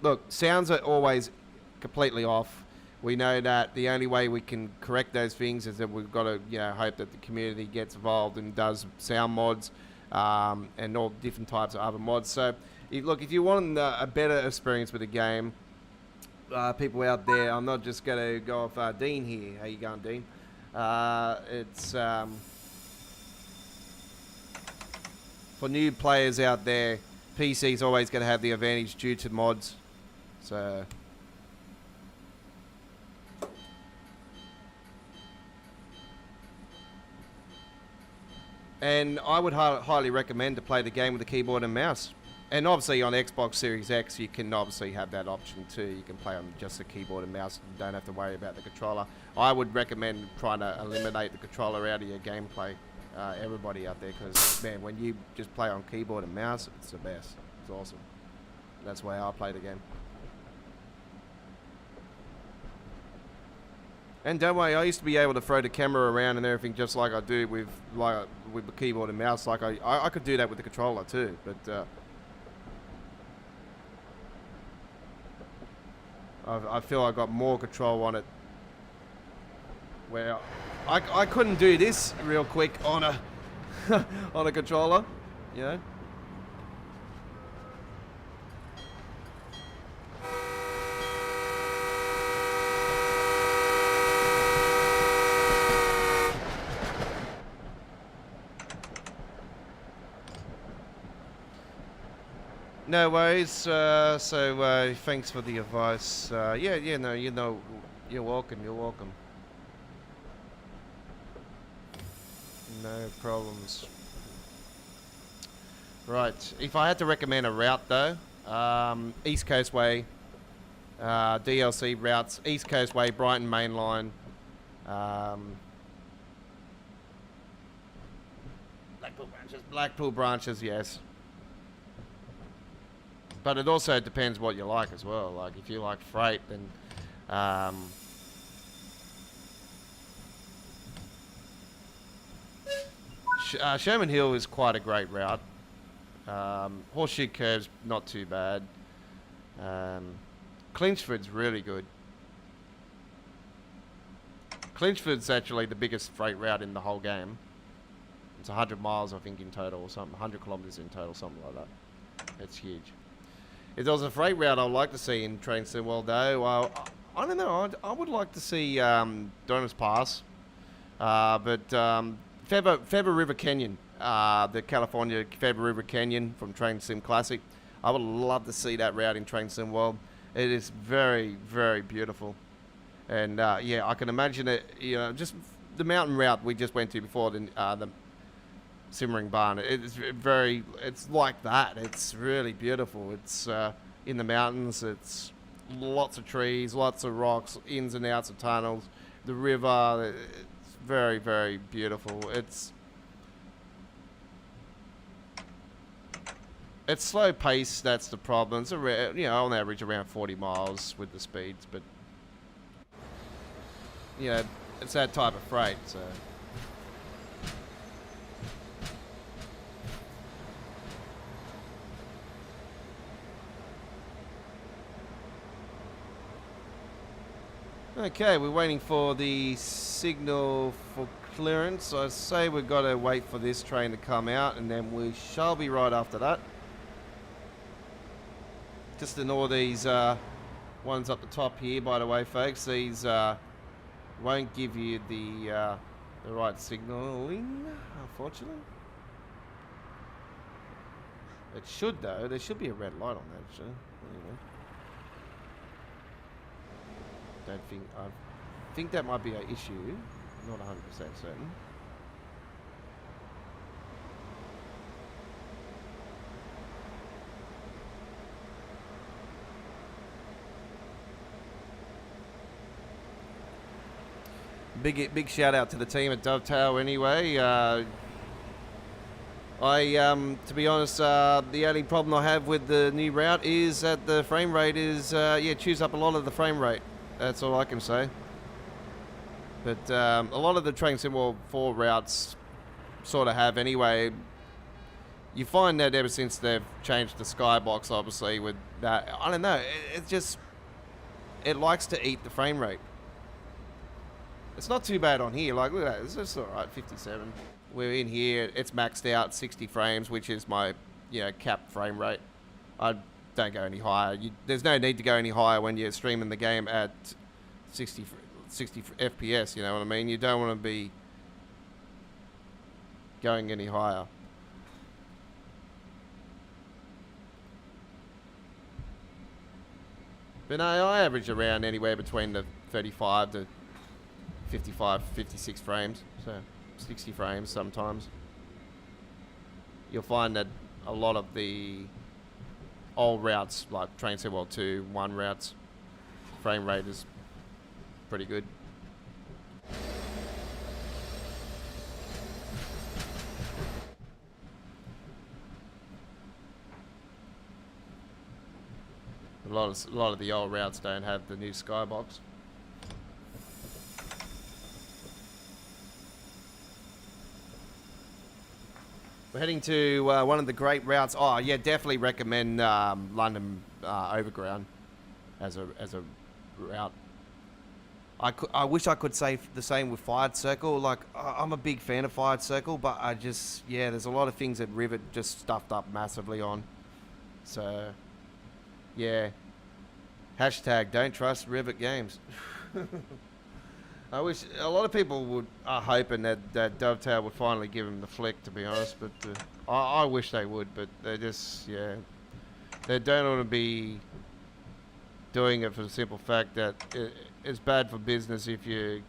Look, sounds are always completely off. We know that the only way we can correct those things is that we've got to hope that the community gets involved and does sound mods and all different types of other mods. So look, if you want a better experience with the game, people out there, I'm not just going to go off Dean here. How you going, Dean? It's for new players out there, PC's always going to have the advantage due to mods. So and I would highly recommend to play the game with a keyboard and mouse. And obviously on Xbox Series X, you can obviously have that option too. You can play on just the keyboard and mouse. You don't have to worry about the controller. I would recommend trying to eliminate the controller out of your gameplay, everybody out there, because man, when you just play on keyboard and mouse, it's the best. It's awesome. That's the way I play the game. And don't worry, I used to be able to throw the camera around and everything just like I do with the keyboard and mouse. Like I could do that with the controller too, but I feel I got more control on it. Where I couldn't do this real quick on a on a controller, you know. No worries. So thanks for the advice. No, you're welcome. You're welcome. No problems. Right. If I had to recommend a route though, East Coast Way, DLC routes, East Coast Way, Brighton Main Line, Blackpool branches, yes. But it also depends what you like as well. Like if you like freight, then Sherman Hill is quite a great route. Horseshoe Curve's not too bad. Clinchford's really good. Clinchford's actually the biggest freight route in the whole game. It's 100 miles, I think, in total, or something. 100 kilometers in total, something like that. It's huge. If there was a freight route I'd like to see in Train Sim World, though, I don't know. I would like to see Domus Pass, but Feather River Canyon, the California Feather River Canyon from Train Sim Classic. I would love to see that route in Train Sim World. It is very, very beautiful, and yeah, I can imagine it. Just the mountain route we just went to before the Semmeringbahn. It's like that. It's really beautiful. It's in the mountains. It's lots of trees, lots of rocks, ins and outs of tunnels. The river, it's very, very beautiful. It's slow pace. That's the problem. It's on average around 40 miles with the speeds, but it's that type of freight. So. Okay, we're waiting for the signal for clearance. I say we've got to wait for this train to come out, and then we shall be right after that. Just ignore these ones up the top here, by the way, folks. These won't give you the right signaling, unfortunately. It should, though. There should be a red light on that, actually. Anyway. I think that might be an issue. I'm not 100% certain. Big shout out to the team at Dovetail anyway. To be honest, the only problem I have with the new route is that the frame rate is, chews up a lot of the frame rate. That's all I can say. But a lot of the Train Sim 4 routes sort of have anyway. You find that ever since they've changed the skybox, obviously, with that, I don't know, it likes to eat the frame rate. It's not too bad on here. Like, look at that. It's just alright, 57. We're in here. It's maxed out 60 frames, which is my, capped frame rate. I don't go any higher. There's no need to go any higher when you're streaming the game at 60 FPS, you know what I mean? You don't want to be going any higher. But no, I average around anywhere between the 35 to 55, 56 frames, so 60 frames sometimes. You'll find that a lot of the old routes, like Train Sim 2, 1 routes, frame rate is pretty good. A lot of the old routes don't have the new skybox. We're heading to one of the great routes. Oh yeah, definitely recommend London Overground as a route. I wish I could say the same with Fired Circle. Like, I'm a big fan of Fired Circle, but there's a lot of things that Rivet just stuffed up massively on. So, yeah. Hashtag don't trust Rivet games. I wish a lot of people are hoping that Dovetail would finally give them the flick, to be honest. But I wish they would, but they just, they don't want to be doing it for the simple fact that it's bad for business if you...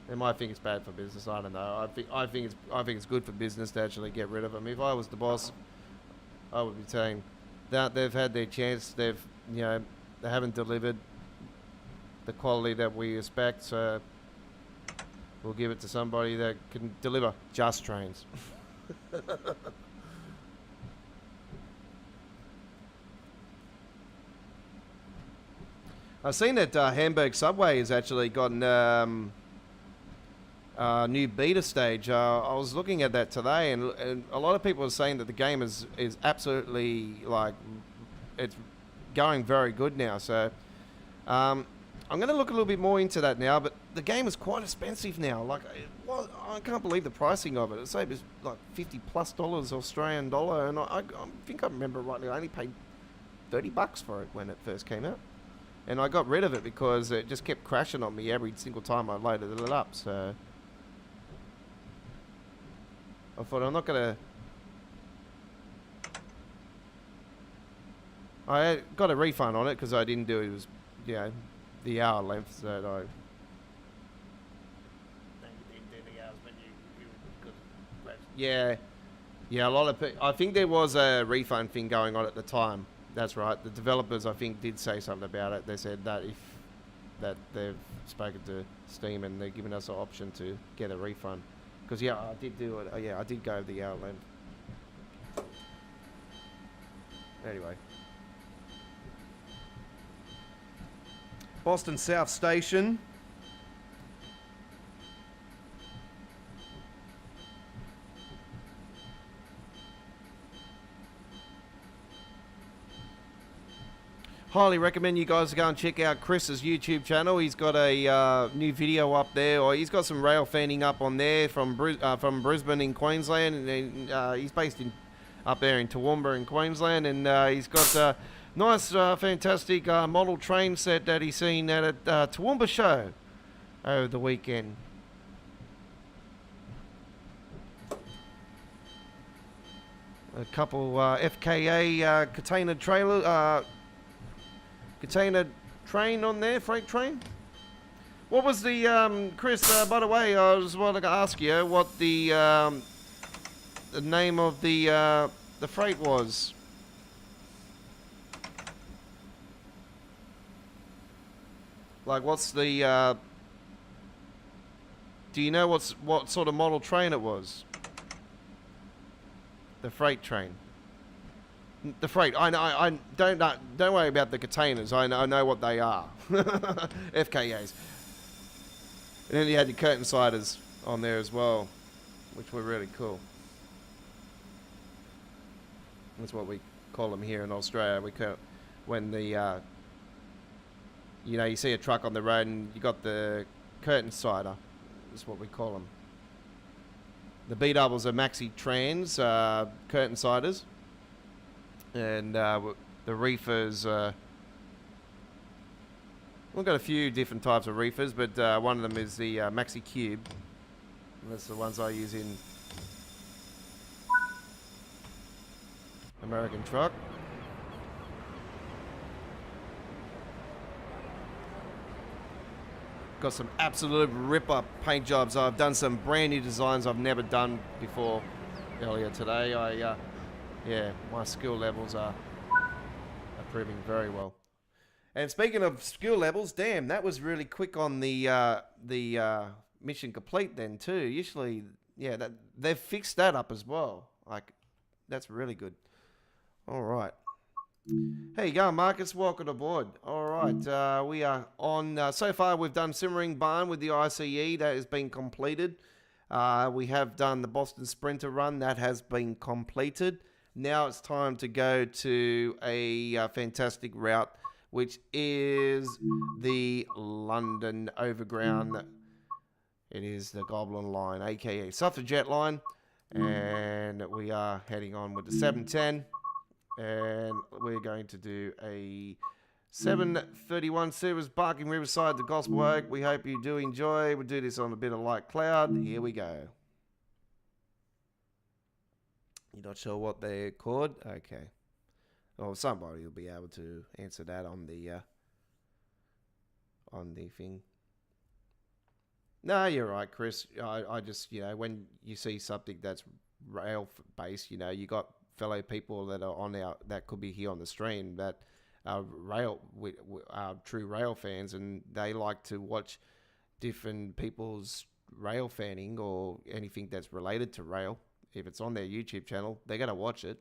They might think it's bad for business. I don't know. I think it's good for business to actually get rid of them. If I was the boss, I would be saying that they've had their chance. They haven't delivered the quality that we expect. So we'll give it to somebody that can deliver just trains. I've seen that Hamburg Subway has actually gotten a new beta stage. I was looking at that today, and a lot of people are saying that the game is absolutely, like, it's going very good now. So I'm going to look a little bit more into that now, but the game is quite expensive now. Like, I can't believe the pricing of it. It's like $50+ Australian dollar, and I think I remember rightly, I only paid $30 for it when it first came out. And I got rid of it because it just kept crashing on me every single time I loaded it up, so... I thought I'm not going to... I got a refund on it because I didn't do it. It was, the hour length that I... Yeah, a lot of people... I think there was a refund thing going on at the time. That's right. The developers, I think, did say something about it. They said that they've spoken to Steam and they're giving us an option to get a refund. Because, I did do it. I did go the hour length. Anyway. Boston South Station. Highly recommend you guys go and check out Chris's YouTube channel. He's got a new video up there, or he's got some rail fanning up on there from Brisbane in Queensland, and he's based in up there in Toowoomba in Queensland, and he's got a nice, fantastic model train set that he's seen at a Toowoomba show over the weekend. A couple FKA container trailer, container train on there, freight train. What was the Chris? By the way, I was wanting to ask you what the name of the freight was. Like, what's the? Do you know what sort of model train it was? The freight train. The freight. I don't worry about the containers. I know what they are. FKAs. And then you had your curtain siders on there as well, which were really cool. That's what we call them here in Australia. We call when the you see a truck on the road and you got the curtain sider. That's what we call them. The B doubles are maxi trans curtain siders, and the reefers. We've got a few different types of reefers, but one of them is the maxi cube. And that's the ones I use in American truck. Got some absolute rip-up paint jobs. I've done some brand new designs I've never done before earlier today. Yeah, my skill levels are proving very well. And speaking of skill levels, damn, that was really quick on the mission complete then too. Usually, yeah, that they've fixed that up as well. Like, that's really good. All right. Hey, you go, Marcus. Welcome aboard. All right, we are on. So far, we've done Semmeringbahn with the ICE. That has been completed. We have done the Boston Sprinter run. That has been completed. Now it's time to go to a fantastic route, which is the London Overground. It is the Goblin line, aka Suffragette line, and we are heading on with the 710. And we're going to do a 731 Silvers Barking Riverside to Gospel Oak. We hope you do enjoy. We'll do this on a bit of light cloud. Here we go. You're not sure what they're called? Okay. Well, somebody will be able to answer that on the thing. No, you're right, Chris. I just, when you see something that's rail based, you got fellow people that are on that could be here on the stream that are true rail fans, and they like to watch different people's rail fanning or anything that's related to rail. If it's on their YouTube channel, they're gonna watch it.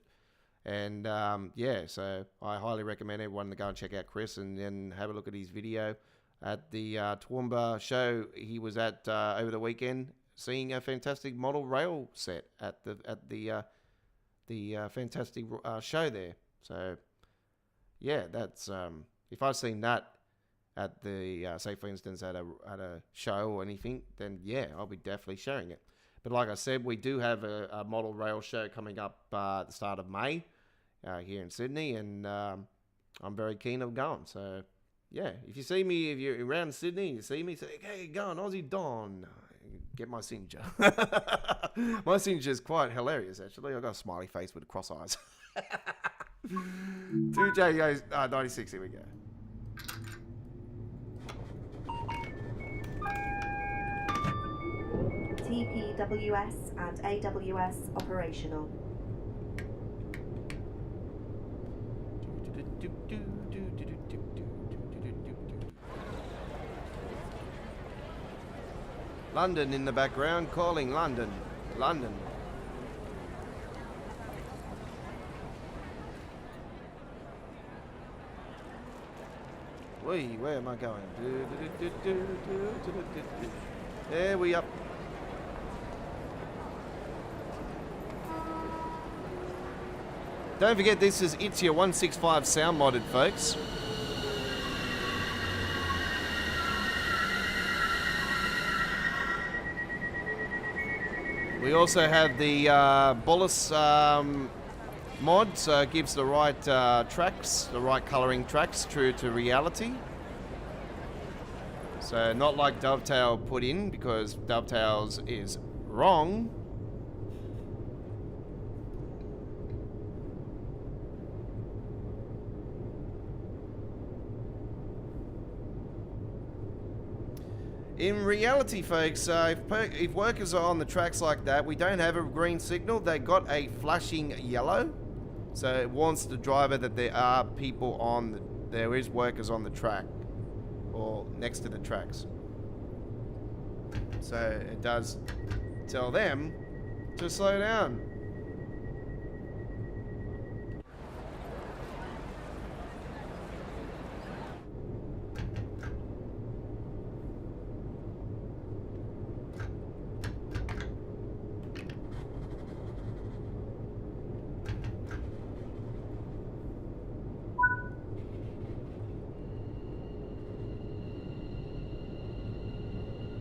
And so I highly recommend everyone to go and check out Chris and then have a look at his video at the Toowoomba show he was at over the weekend, seeing a fantastic model rail set at the fantastic show there. So yeah, that's if I've seen that at the say for instance at a show or anything, then yeah, I'll be definitely sharing it. But like I said, we do have a model rail show coming up at the start of May here in Sydney, and I'm very keen of going. So yeah, if you see me, if you're around Sydney, you see me, say, hey, go on, Aussie Don. Get my signature. My signature is quite hilarious, actually. I've got a smiley face with cross eyes. 2J goes 96. Here we go. TPWS and AWS operational. London in the background, calling London. London. Where am I going? There we up. Don't forget, this is Itzia 165 sound modded, folks. We also have the Bolus mod, so it gives the right tracks, the right colouring tracks, true to reality. So not like Dovetail put in, because Dovetail's is wrong. In reality, folks, if workers are on the tracks like that, we don't have a green signal. They got a flashing yellow, so it warns the driver that there are people on, there is workers on the track, or next to the tracks. So it does tell them to slow down.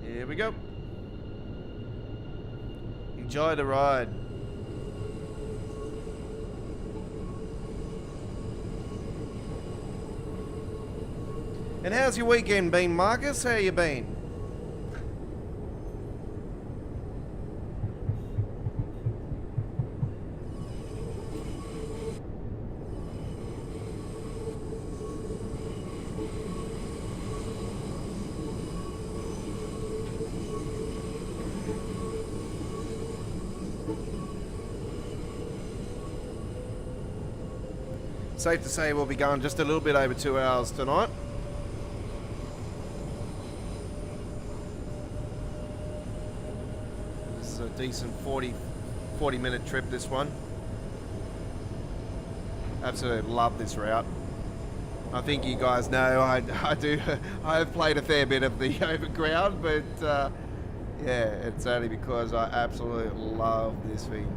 Here we go. Enjoy the ride. And how's your weekend been, Marcus? How you been? Safe to say we'll be going just a little bit over 2 hours tonight. This is a decent 40 minute trip, this one. Absolutely love this route. I think you guys know I have played a fair bit of the Overground, but yeah, it's only because I absolutely love this thing.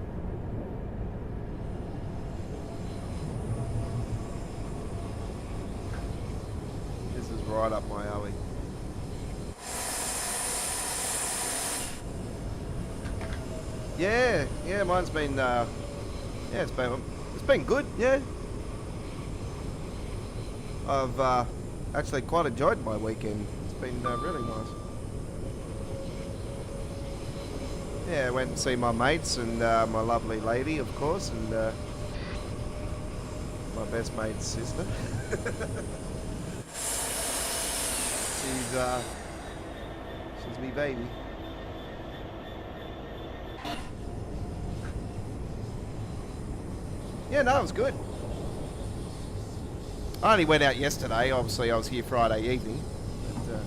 Right up my alley. Yeah, mine's been yeah, it's been good, yeah. I've actually quite enjoyed my weekend. It's been really nice. Yeah, I went and see my mates and my lovely lady, of course, and my best mate's sister. She's me baby. Yeah, no, it was good. I only went out yesterday. Obviously, I was here Friday evening. But,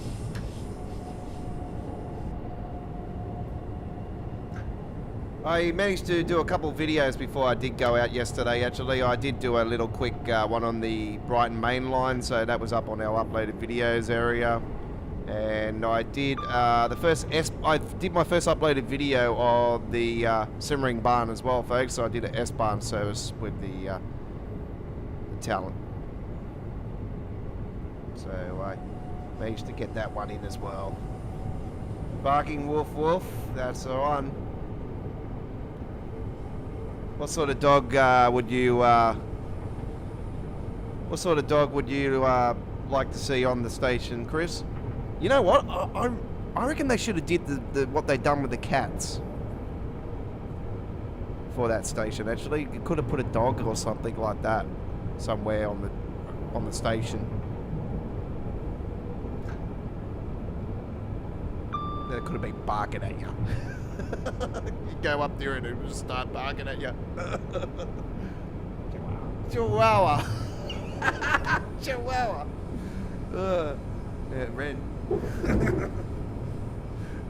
I managed to do a couple of videos before I did go out yesterday. Actually, I did do a little quick one on the Brighton main line, so that was up on our uploaded videos area. And I did I did my first uploaded video of the Semmeringbahn as well, folks. So I did an S-Bahn service with the Talon. So I managed to get that one in as well. Barking wolf wolf, that's the one. What sort of dog would you like to see on the station, Chris? You know what? I reckon they should have did what they done with the cats for that station. Actually, you could have put a dog or something like that somewhere on the station. Then it could have been barking at you. You go up there and it will just start barking at you. Chihuahua. Chihuahua. Yeah, red.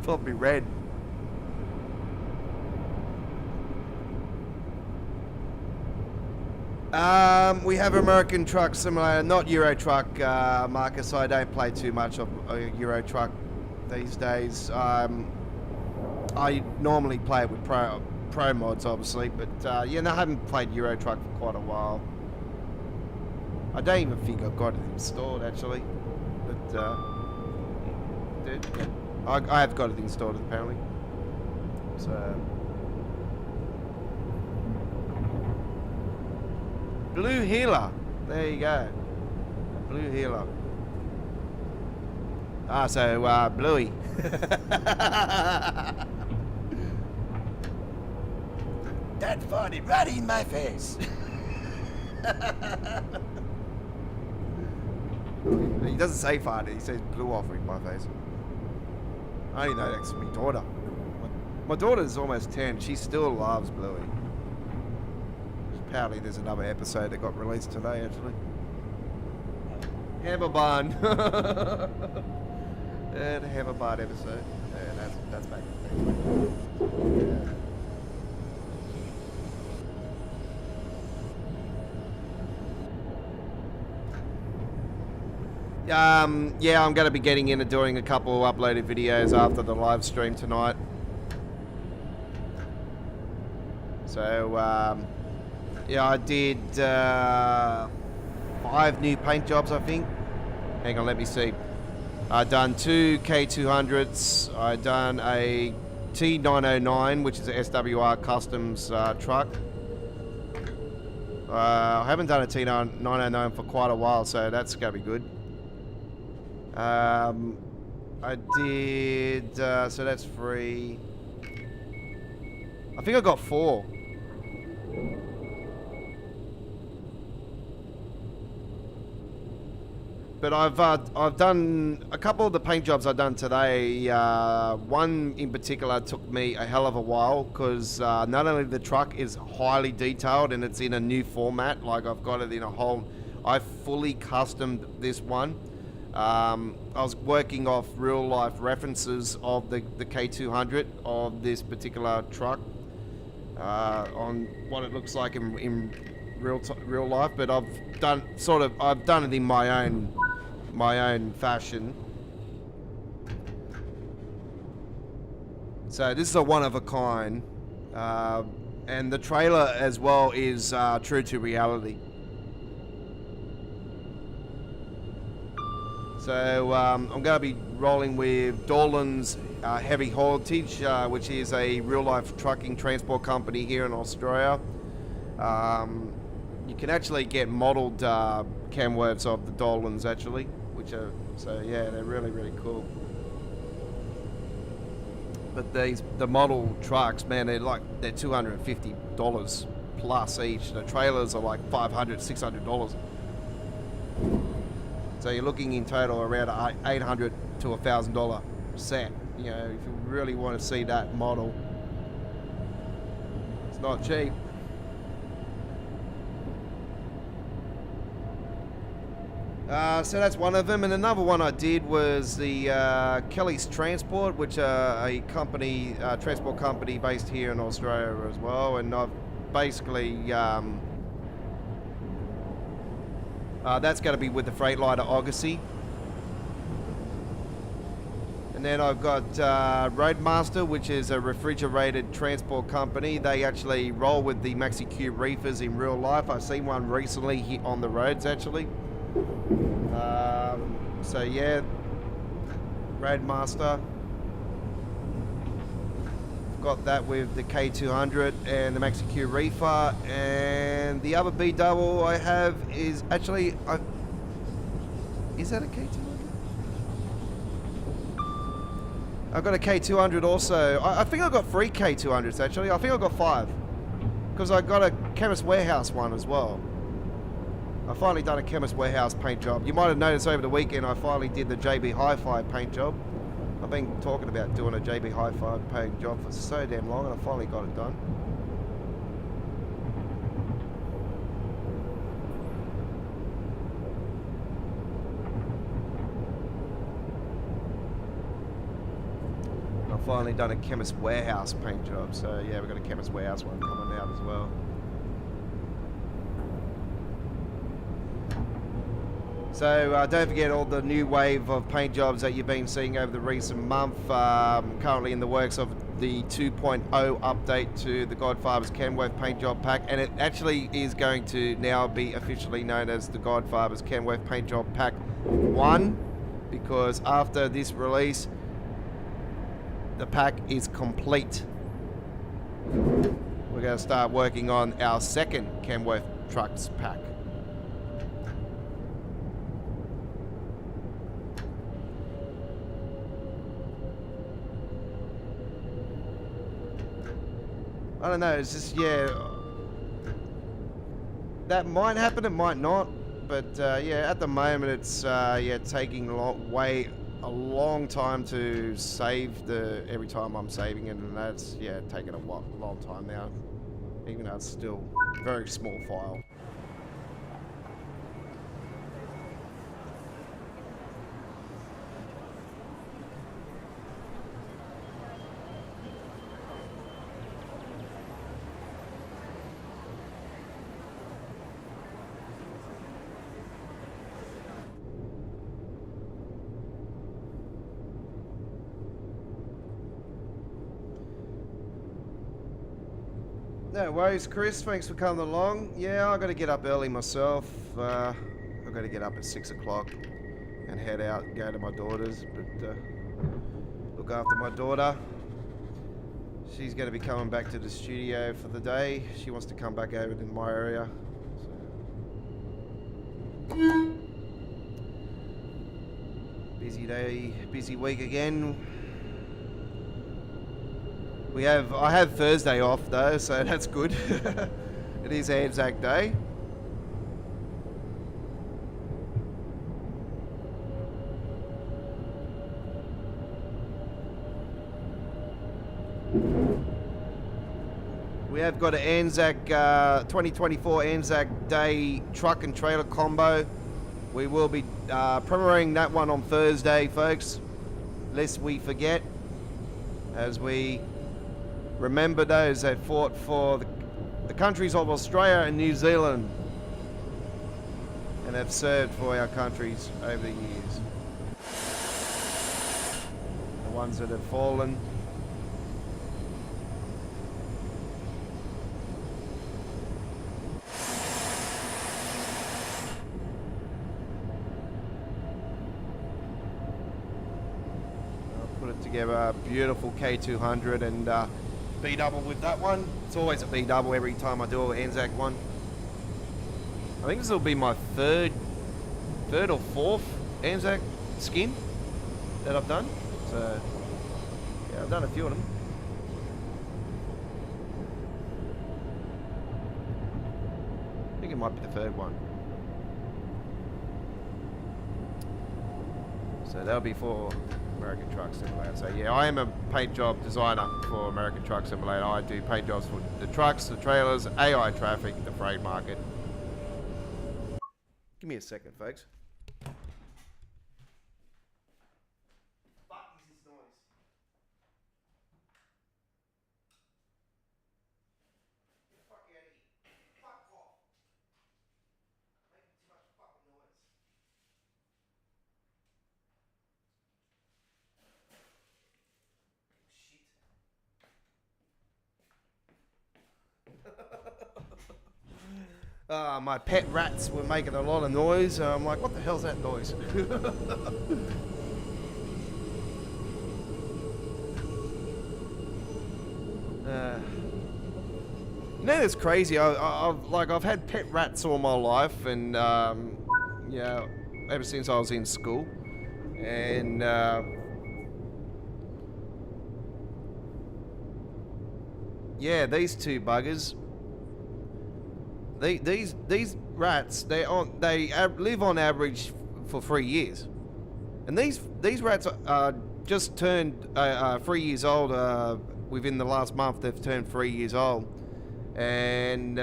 Probably red. We have American Truck Simulator, not Euro Truck, Marcus. I don't play too much of Euro Truck these days. I normally play it with pro mods, obviously, but yeah, no, I haven't played Euro Truck for quite a while. I don't even think I've got it installed, actually, but I have got it installed apparently. So Blue Healer. There you go. Blue Healer. Ah, so, Bluey. That farted right in my face. He doesn't say farted, he says blew off in my face. I only know that's my daughter. My daughter's almost 10, she still loves Bluey. Apparently there's another episode that got released today, actually. Hammer Barn. Yeah, the Hammer Barn episode. Yeah, that's back. Yeah, I'm going to be getting into doing a couple of uploaded videos after the live stream tonight. So, yeah, I did 5 new paint jobs, I think. Hang on, let me see. I done 2 K200s. I done a T909, which is a SWR Customs truck. I haven't done a T909 for quite a while, so that's going to be good. I did, so that's 3. I think I got 4. But I've done a couple of the paint jobs I've done today. One in particular took me a hell of a while because not only the truck is highly detailed and it's in a new format, like I've got it in a whole. I fully customed this one. I was working off real life references of the K200 of this particular truck on what it looks like in real life, but I've done it in my own fashion. So this is a one of a kind, and the trailer as well is true to reality. So I'm going to be rolling with Dorland's Heavy Haulage, which is a real-life trucking transport company here in Australia. You can actually get modelled camworths of the Dorlands, actually, which are, so yeah, they're really, really cool. But the model trucks, man, they're $250 plus each. The trailers are like $500, $600. So you're looking in total around $800 to $1,000 set. You know, if you really want to see that model, it's not cheap. So that's one of them, and another one I did was the Kelly's Transport, which a company, transport company based here in Australia as well, and I've basically that's going to be with the Freightliner Odyssey. And then I've got Roadmaster, which is a refrigerated transport company. They actually roll with the Maxi Cube reefers in real life. I've seen one recently here on the roads, actually. So yeah, Roadmaster. Got that with the K200 and the Maxi Q reefer, and the other B double I have is actually is that a K200? I've got a K200 also. I think I've got 3 K200s actually. I think I've got 5 because I got a Chemist Warehouse one as well. I finally done a Chemist Warehouse paint job. You might have noticed over the weekend I finally did the JB Hi-Fi paint job. I've been talking about doing a JB Hi-Fi paint job for so damn long, and I finally got it done. I've finally done a Chemist Warehouse paint job, so yeah, we've got a Chemist Warehouse one coming out as well. So don't forget all the new wave of paint jobs that you've been seeing over the recent month. Currently in the works of the 2.0 update to the Godfather's Kenworth paint job pack, and it actually is going to now be officially known as the Godfather's Kenworth paint job pack 1, because after this release the pack is complete. We're going to start working on our second Kenworth trucks pack. I don't know, it's just, yeah, that might happen, it might not, but yeah, at the moment it's yeah, taking a long time to save every time I'm saving it, and that's, yeah, taking a long time now, even though it's still a very small file. No worries, Chris. Thanks for coming along. Yeah, I got to get up early myself. I got to get up at 6 o'clock and head out and go to my daughter's. But look after my daughter. She's going to be coming back to the studio for the day. She wants to come back over to my area. So. Busy day, busy week again. I have Thursday off though, so that's good. It is Anzac Day. We have got an Anzac 2024 Anzac Day truck and trailer combo. We will be premiering that one on Thursday, folks, lest we forget, as we remember those that fought for the countries of Australia and New Zealand and have served for our countries over the years. The ones that have fallen. I'll put it together, a beautiful K200 and B double with that one. It's always a B double every time I do an Anzac one. I think this will be my third or fourth Anzac skin that I've done. So yeah, I've done a few of them. I think it might be the third one. So that'll be for American Truck Simulator. So yeah, I am a paint job designer for American Truck Simulator. I do paint jobs for the trucks, the trailers, AI traffic, the freight market. Give me a second, folks. What is this noise? Get the fuck out of here. Fuck off. Making too much fucking noise. My pet rats were making a lot of noise. I'm like, what the hell's that noise? It's crazy. I've had pet rats all my life, and yeah, ever since I was in school, and yeah, these two buggers. These rats, they live on average for 3 years, and these rats are just turned 3 years old. Within the last month, they've turned 3 years old, and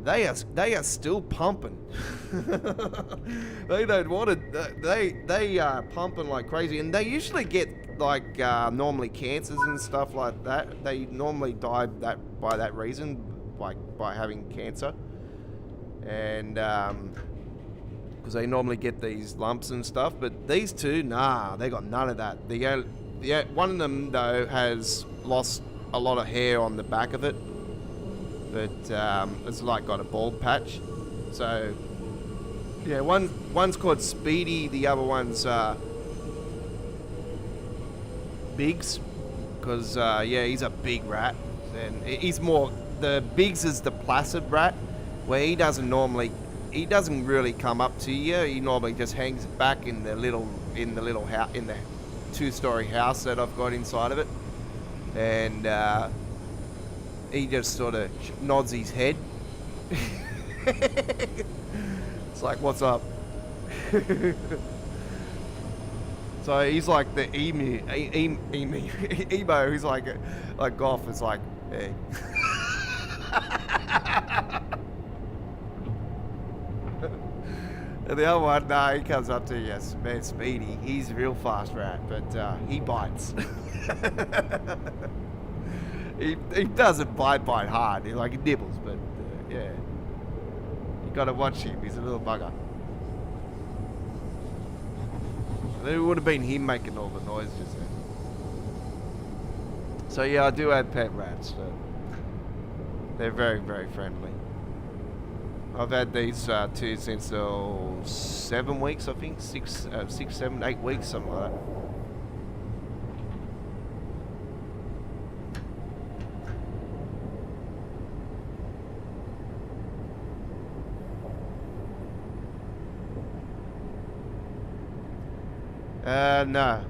they are still pumping. They don't want it. They are pumping like crazy, and they usually get like normally cancers and stuff like that. They normally die by that reason. Like by having cancer, and because they normally get these lumps and stuff, but these two, nah, they got none of that. One of them though has lost a lot of hair on the back of it, but it's like got a bald patch. So yeah, one's called Speedy, the other one's Biggs, because yeah, he's a big rat, and he's more the Biggs is the placid rat, where he doesn't really come up to you. He normally just hangs back in the little house, in the 2-story house that I've got inside of it, and he just sort of nods his head. It's like, what's up? So he's like the emo. He's like Goff is like, hey. And the other one, nah, he comes up to you, yes, man, Speedy. He's a real fast rat, but he bites. he doesn't bite hard. He nibbles, but yeah. You gotta watch him. He's a little bugger. It would have been him making all the noise just then. So yeah, I do have pet rats. So they're very, very friendly. I've had these two since 7 weeks, I think. 6, 7, 8 weeks, something like that. No,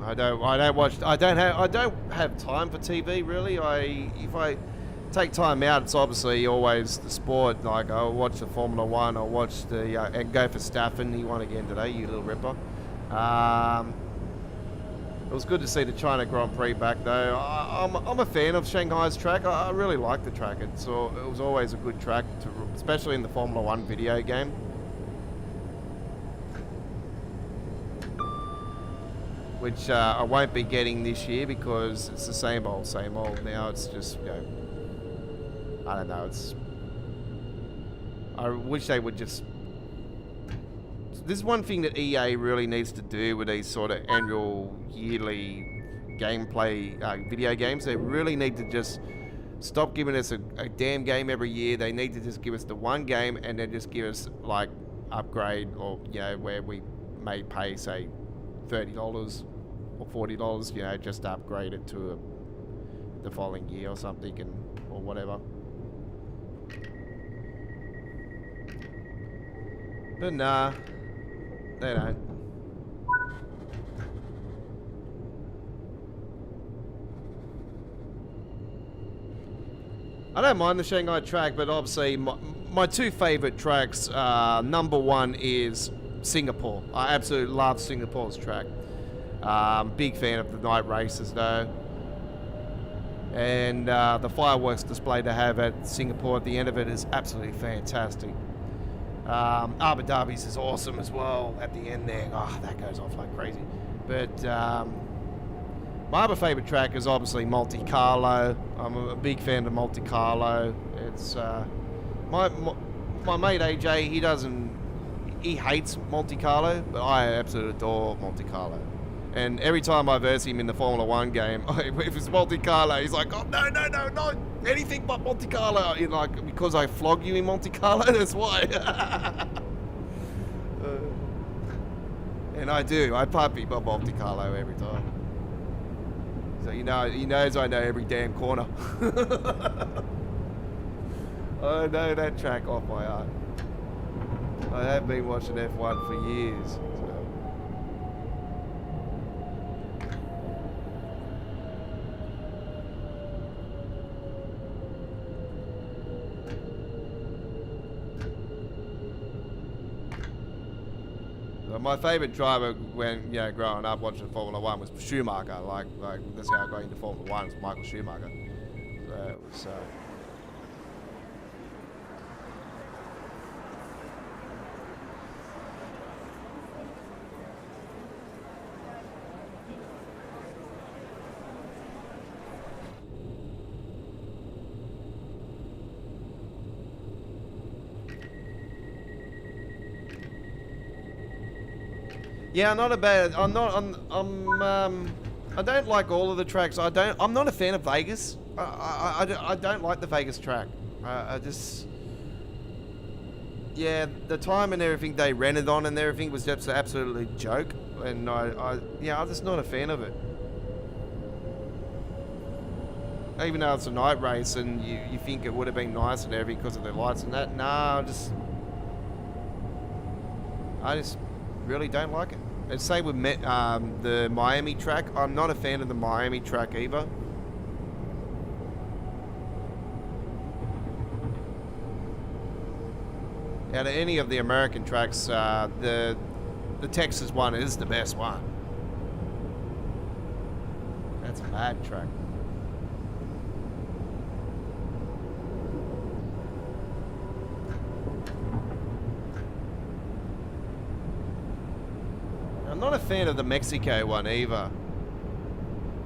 I don't watch. I don't have time for TV really. If I take time out, it's obviously always the sport. Like I'll watch the Formula One. I'll watch the and go for Staffen. He won again today, you little ripper. It was good to see the China Grand Prix back though. I'm a fan of Shanghai's track. I really like the track. It was always a good track, especially in the Formula One video game. Which I won't be getting this year because it's the same old, same old. Now it's just, I don't know, I wish they would just... This is one thing that EA really needs to do with these sort of annual, yearly gameplay video games. They really need to just stop giving us a damn game every year. They need to just give us the one game and then just give us, like, upgrade or, where we may pay, say, $30 or $40, just to upgrade it to the following year or something, or whatever. But nah, they don't. I don't mind the Shanghai track, but obviously my two favourite tracks, number one is Singapore. I absolutely love Singapore's track. Big fan of the night races though. And the fireworks display they have at Singapore at the end of it is absolutely fantastic. Abu Dhabi's is awesome as well at the end there. Oh, that goes off like crazy. But my other favourite track is obviously Monte Carlo. I'm a big fan of Monte Carlo. It's my mate AJ, he hates Monte Carlo, but I absolutely adore Monte Carlo. And every time I verse him in the Formula One game, if it's Monte Carlo, he's like, oh, no, anything but Monte Carlo. Because I flog you in Monte Carlo, that's why. And I do. I puppy by Monte Carlo every time. So he knows I know every damn corner. I know that track off by heart. I have been watching F1 for years. So. My favourite driver when growing up watching Formula One was Schumacher. Like that's how I got into Formula One, was Michael Schumacher. So it was. Yeah, not a bad. I don't like all of the tracks. I'm not a fan of Vegas. I don't like the Vegas track. Yeah, the time and everything they rented on and everything was just an absolutely joke. And I'm just not a fan of it. Even though it's a night race and you think it would have been nice and everything because of the lights and that. Nah, I just really don't like it. And same with the Miami track. I'm not a fan of the Miami track either. Out of any of the American tracks, the Texas one is the best one. That's a bad track. I'm not a fan of the Mexico one either.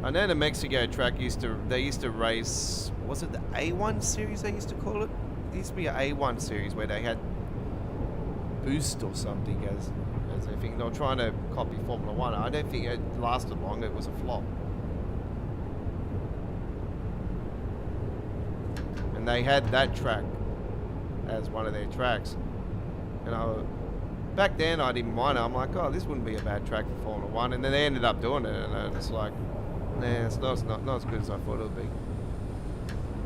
I know the Mexico track they used to race, was it the A1 series they used to call it? It used to be an A1 series where they had boost or something as they think they were trying to copy Formula 1. I don't think it lasted long, it was a flop. And they had that track as one of their tracks. And back then I didn't mind it. I'm like, oh, this wouldn't be a bad track for Formula 1. And then they ended up doing it, and it's like, nah, it's not as good as I thought it would be.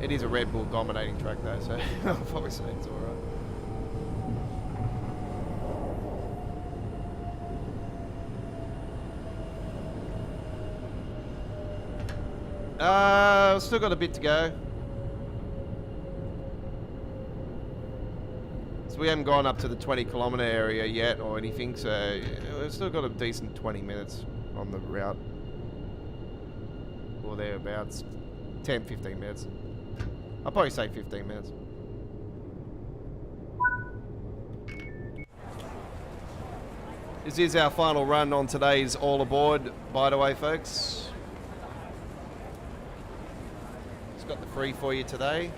It is a Red Bull dominating track though, so I'll probably say it's alright. Still got a bit to go. So we haven't gone up to the 20-kilometer area yet or anything, so we've still got a decent 20 minutes on the route. Or thereabouts. 10, 15 minutes. I'll probably say 15 minutes. This is our final run on today's All Aboard, by the way, folks. It's got the free for you today.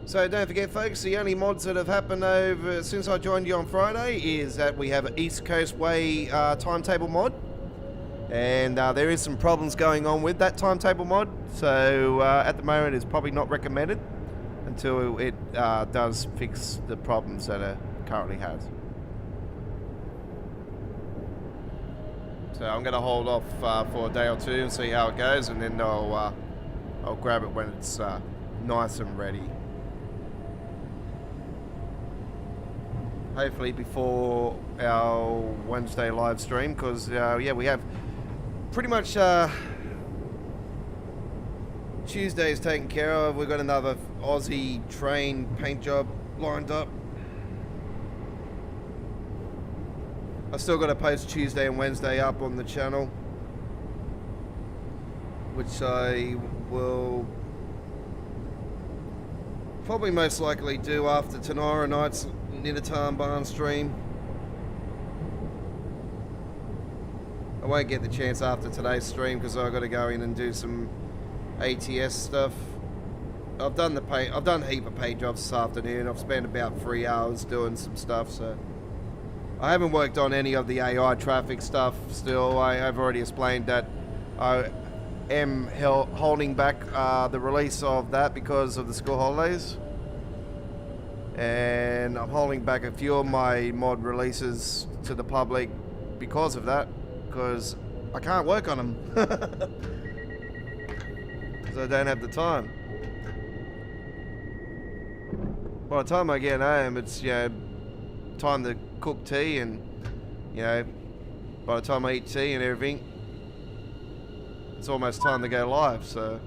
So don't forget, folks, the only mods that have happened over since I joined you on Friday is that we have an East Coast Way timetable mod. And there is some problems going on with that timetable mod. So at the moment it's probably not recommended until it does fix the problems that it currently has. So I'm going to hold off for a day or two and see how it goes, and then I'll grab it when it's nice and ready. Hopefully before our Wednesday live stream, because yeah, we have pretty much Tuesday's taken care of. We've got another Aussie train paint job lined up. I've still got to post Tuesday and Wednesday up on the channel, which I will probably most likely do after tomorrow night's Semmeringbahn stream. I won't get the chance after today's stream because I've got to go in and do some ATS stuff. I've done a heap of paint jobs this afternoon. I've spent about 3 hours doing some stuff, so I haven't worked on any of the AI traffic stuff still. I've already explained that I am holding back the release of that because of the school holidays. And I'm holding back a few of my mod releases to the public because of that, because I can't work on them because I don't have the time. By the time I get home, it's time to cook tea, and by the time I eat tea and everything, it's almost time to go live. So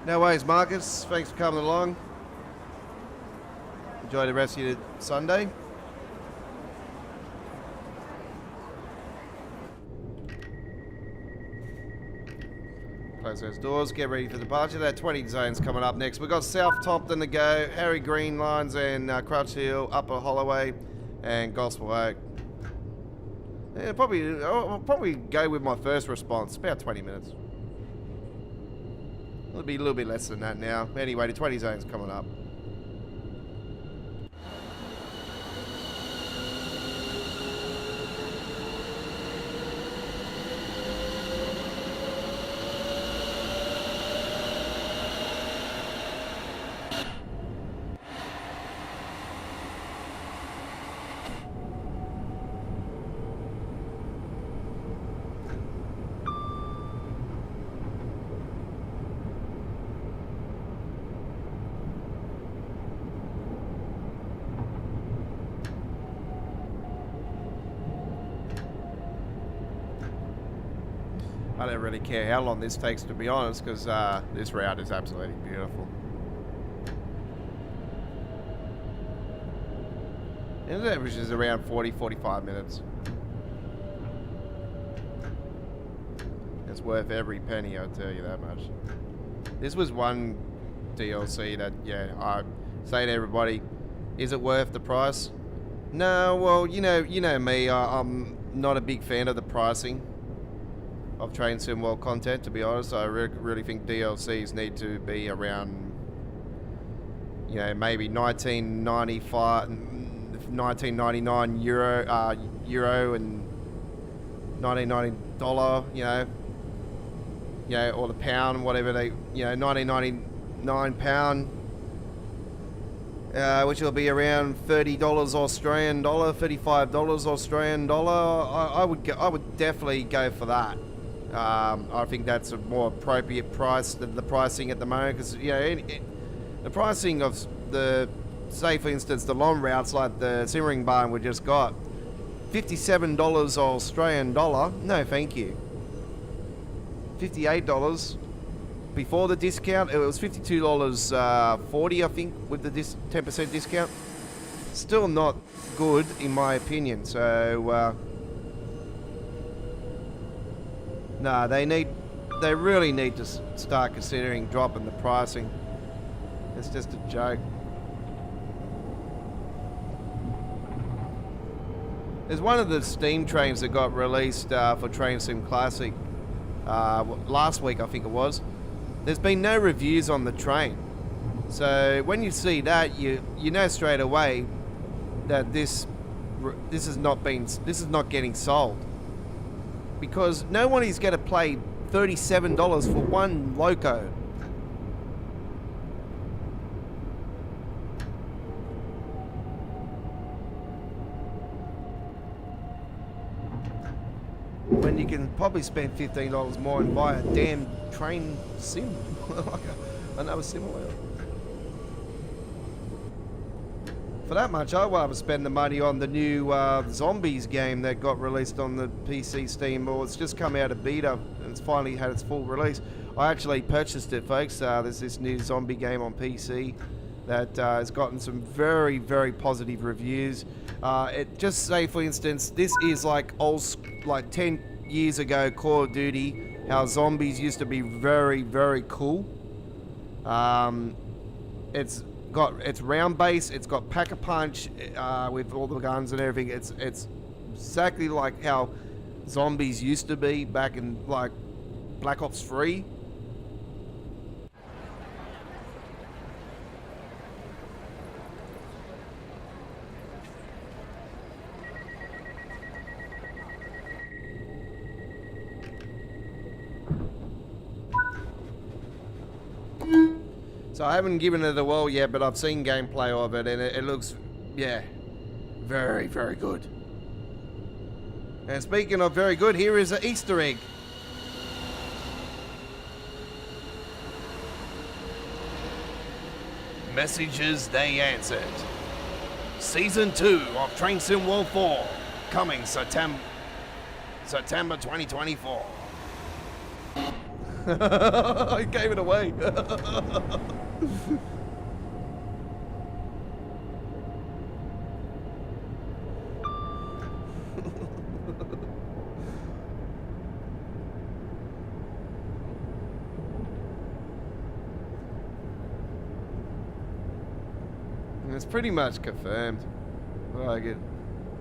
no worries, Marcus. Thanks for coming along. Enjoy the rest of your Sunday. close those doors. Get ready for departure. That 20 zone's coming up next. We've got South Tompton to go, Harry Green lines and Crouch Hill, Upper Holloway, and Gospel Oak. Yeah, I'll probably go with my first response. About 20 minutes. It'll be a little bit less than that now. Anyway, the 20 zone's coming up. I don't really care how long this takes, to be honest, because this route is absolutely beautiful. And it averages around 40-45 minutes. It's worth every penny, I'll tell you that much. This was one DLC that, yeah, I say to everybody, is it worth the price? No, well, you know me, I'm not a big fan of the pricing of Train Sim World content, to be honest. I really think DLCs need to be around, you know, maybe 1999 euro and $19.90, you know, or the pound, whatever they, you know, 1999 pound, which will be around $30 Australian dollar, $35 Australian dollar. I would definitely go for that. I think that's a more appropriate price than the pricing at the moment, because, you know, the pricing of the, say for instance, the long routes like the Semmeringbahn we just got, $57 Australian dollar, no thank you. $58 before the discount, it was $52.40 I think with the 10% discount. Still not good in my opinion, so no, they really need to start considering dropping the pricing. It's just a joke. There's one of the Steam trains that got released for Train Sim Classic last week, I think it was. There's been no reviews on the train, so when you see that, you know straight away that this is not getting sold. Because no one is going to pay $37 for one loco. When you can probably spend $15 more and buy a damn train sim. Like another simulator. For that much, I'd rather spend the money on the new Zombies game that got released on the PC Steam, or it's just come out of beta and it's finally had its full release. I actually purchased it, folks. There's this new zombie game on PC that has gotten some very, very positive reviews. It just say, for instance, this is like 10 years ago Call of Duty, how zombies used to be very, very cool. It's round base, it's got pack-a-punch with all the guns and everything. It's exactly like how zombies used to be back in like Black Ops 3. So I haven't given it a whirl yet, but I've seen gameplay of it, and it looks, yeah, very, very good. And speaking of very good, here is an Easter egg. Messages they answered. Season 2 of Train Sim World 4, coming September 2024. I gave it away. it's pretty much confirmed. Like it.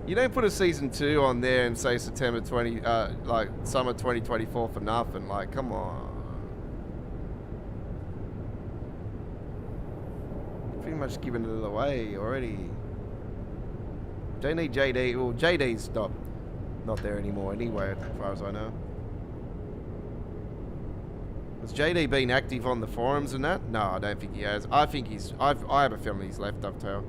You don't put a season 2 on there and say September 20, like summer 2024 for nothing. Like, come on. Pretty much giving it away already. Don't need JD. Well, JD's not there anymore anyway, as far as I know. Has JD been active on the forums and that? No, I don't think he has. I think he's. I have a feeling he's left Dovetail.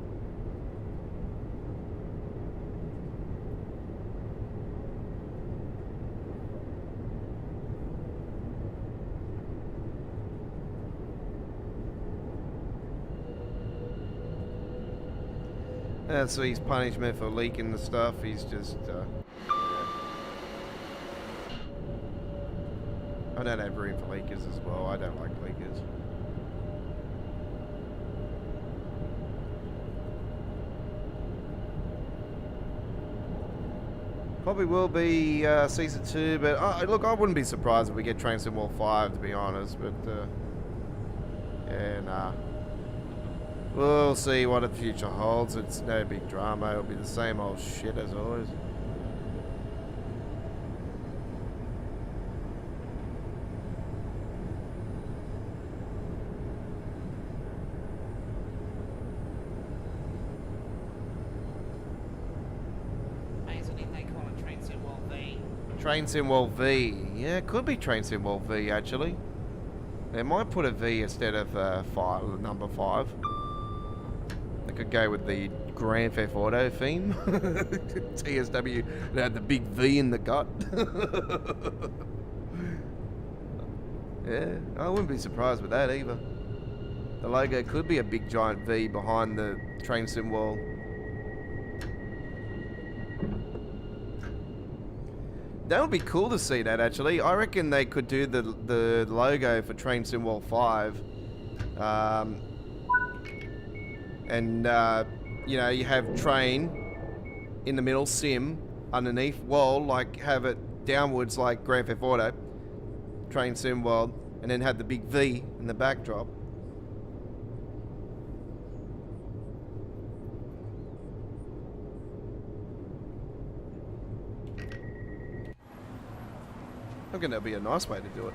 That's his punishment for leaking the stuff. He's just. I don't have room for leakers as well. I don't like leakers. Probably will be season 2, but look, I wouldn't be surprised if we get Train Sim World 5, to be honest. But yeah, nah. We'll see what the future holds. It's no big drama. It'll be the same old shit as always. Train Sim World V. Yeah, it could be Train Sim World V, actually. They might put a V instead of number 5. They could go with the Grand Theft Auto theme. TSW, they had the big V in the gut. Yeah, I wouldn't be surprised with that either. The logo could be a big giant V behind the Train Sim World. That would be cool to see that, actually. I reckon they could do the logo for Train Sim World 5. You know, you have train in the middle, sim underneath, wall, like have it downwards like Grand Theft Auto, Train Sim World, and then have the big V in the backdrop. I think that'd be a nice way to do it.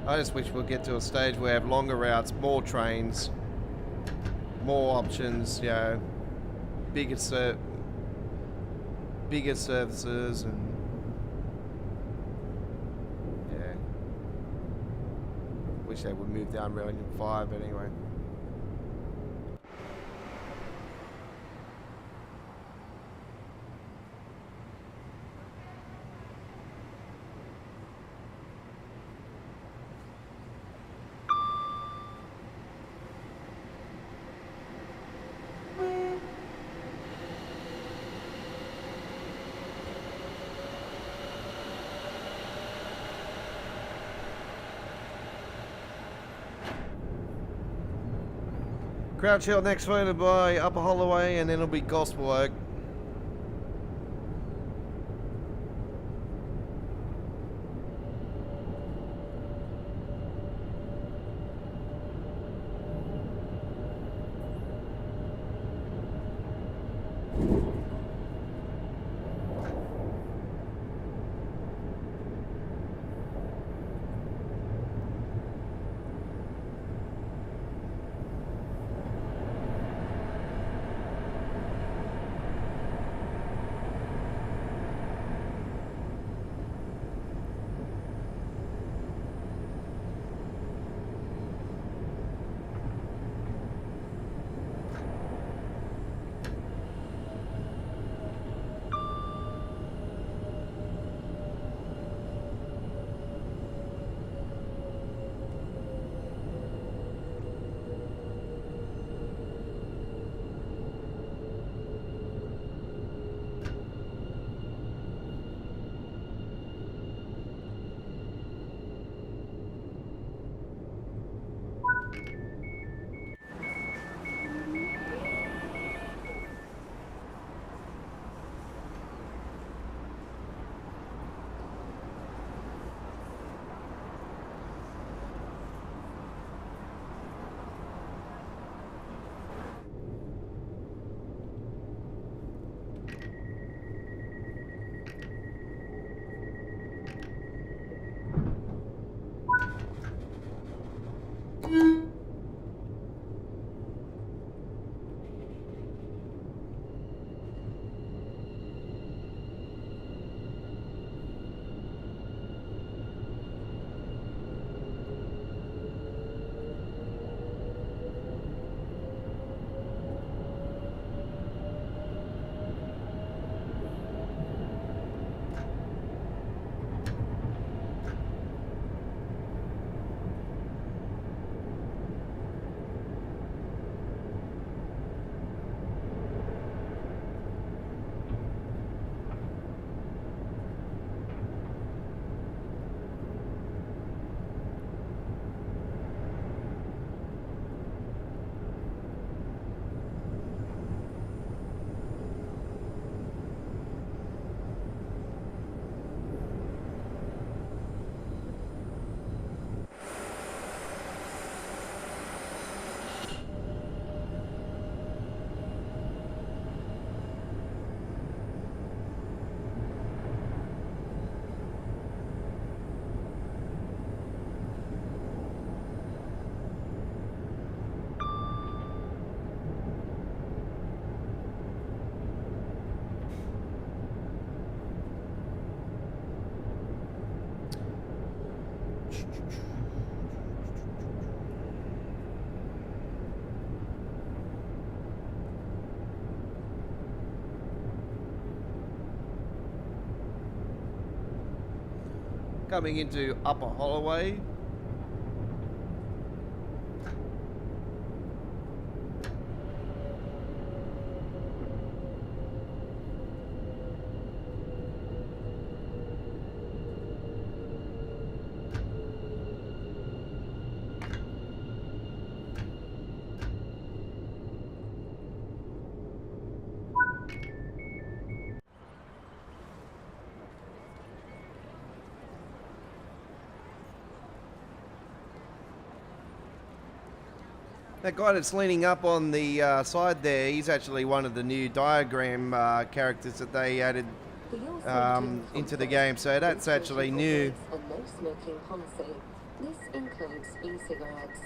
I just wish we'll get to a stage where we have longer routes, more trains, more options, you know, bigger services, and yeah. Wish they would move down Rail Engine 5, but anyway. Crouch Hill next followed by Upper Holloway, and then it'll be Gospel Oak. Coming into Upper Holloway. That guy that's leaning up on the side there, he's actually one of the new diagram characters that they added into the game, so that's actually new. A no smoking policy. This includes e-cigarettes.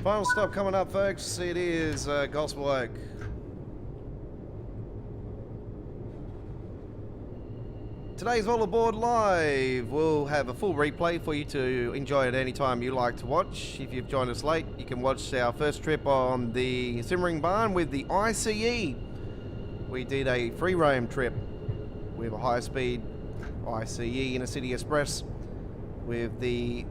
Final stop coming up, folks. It is Gospel Oak. Today's All Aboard Live. We'll have a full replay for you to enjoy at any time you like to watch. If you've joined us late, you can watch our first trip on the Semmeringbahn with the ICE. We did a free roam trip with a high-speed ICE Inner City Express with the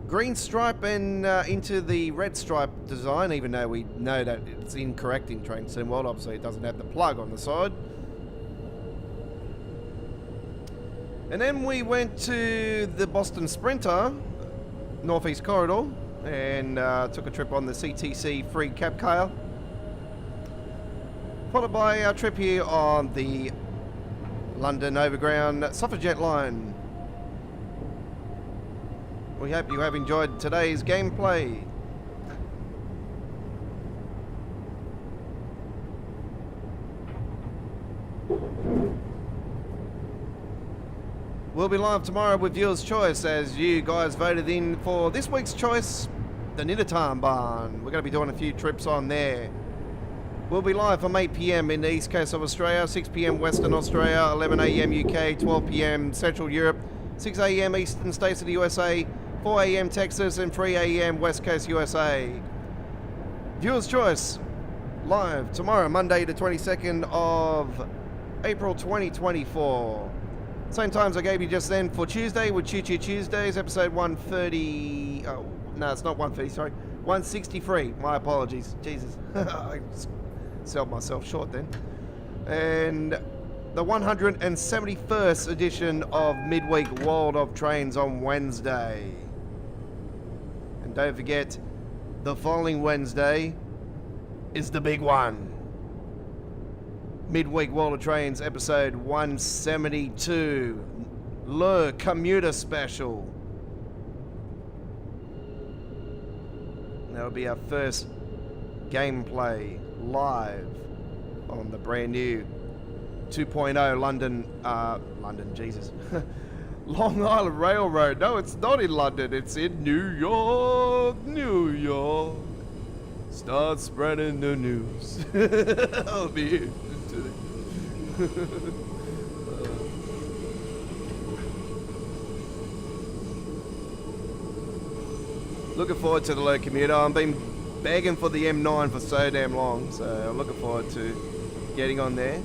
green stripe and into the red stripe design, even though we know that it's incorrect in Train Sim World. Obviously, it doesn't have the plug on the side. And then we went to the Boston Sprinter, Northeast Corridor, and took a trip on the CTC free cab car. Followed by our trip here on the London Overground Suffragette line. We hope you have enjoyed today's gameplay. We'll be live tomorrow with Viewer's Choice as you guys voted in for this week's choice, the Barn. We're going to be doing a few trips on there. We'll be live from 8 PM in the east coast of Australia, 6 PM Western Australia, 11 AM UK, 12 PM Central Europe, 6 AM Eastern States of the USA, 4 AM Texas, and 3 AM West Coast USA. Viewer's Choice, live tomorrow, Monday the 22nd of April 2024. Same times I gave you just then for Tuesday with Choo Choo Tuesdays, episode 130. Oh, no, it's not 130, sorry. 163. My apologies. Jesus. I sold myself short then. And the 171st edition of Midweek World of Trains on Wednesday. And don't forget, the following Wednesday is the big one. Midweek World of Trains, episode 172, Le Commuter Special. That'll be our first gameplay live on the brand new 2.0 Long Island Railroad. No, it's not in London, it's in New York, New York. Start spreading the news. I'll be here. Looking forward to the low commuter. I've been begging for the M9 for so damn long, so I'm looking forward to getting on there.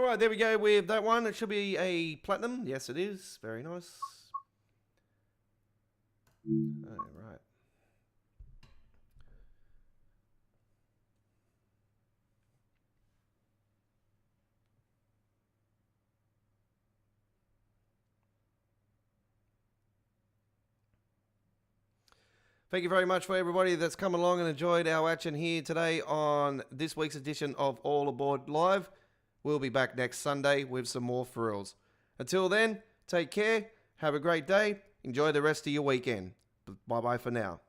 right, there we go with that one. It should be a platinum. Yes, it is. Very nice. All right. Thank you very much for everybody that's come along and enjoyed our action here today on this week's edition of All Aboard Live. We'll be back next Sunday with some more thrills. Until then, take care, have a great day, enjoy the rest of your weekend. Bye-bye for now.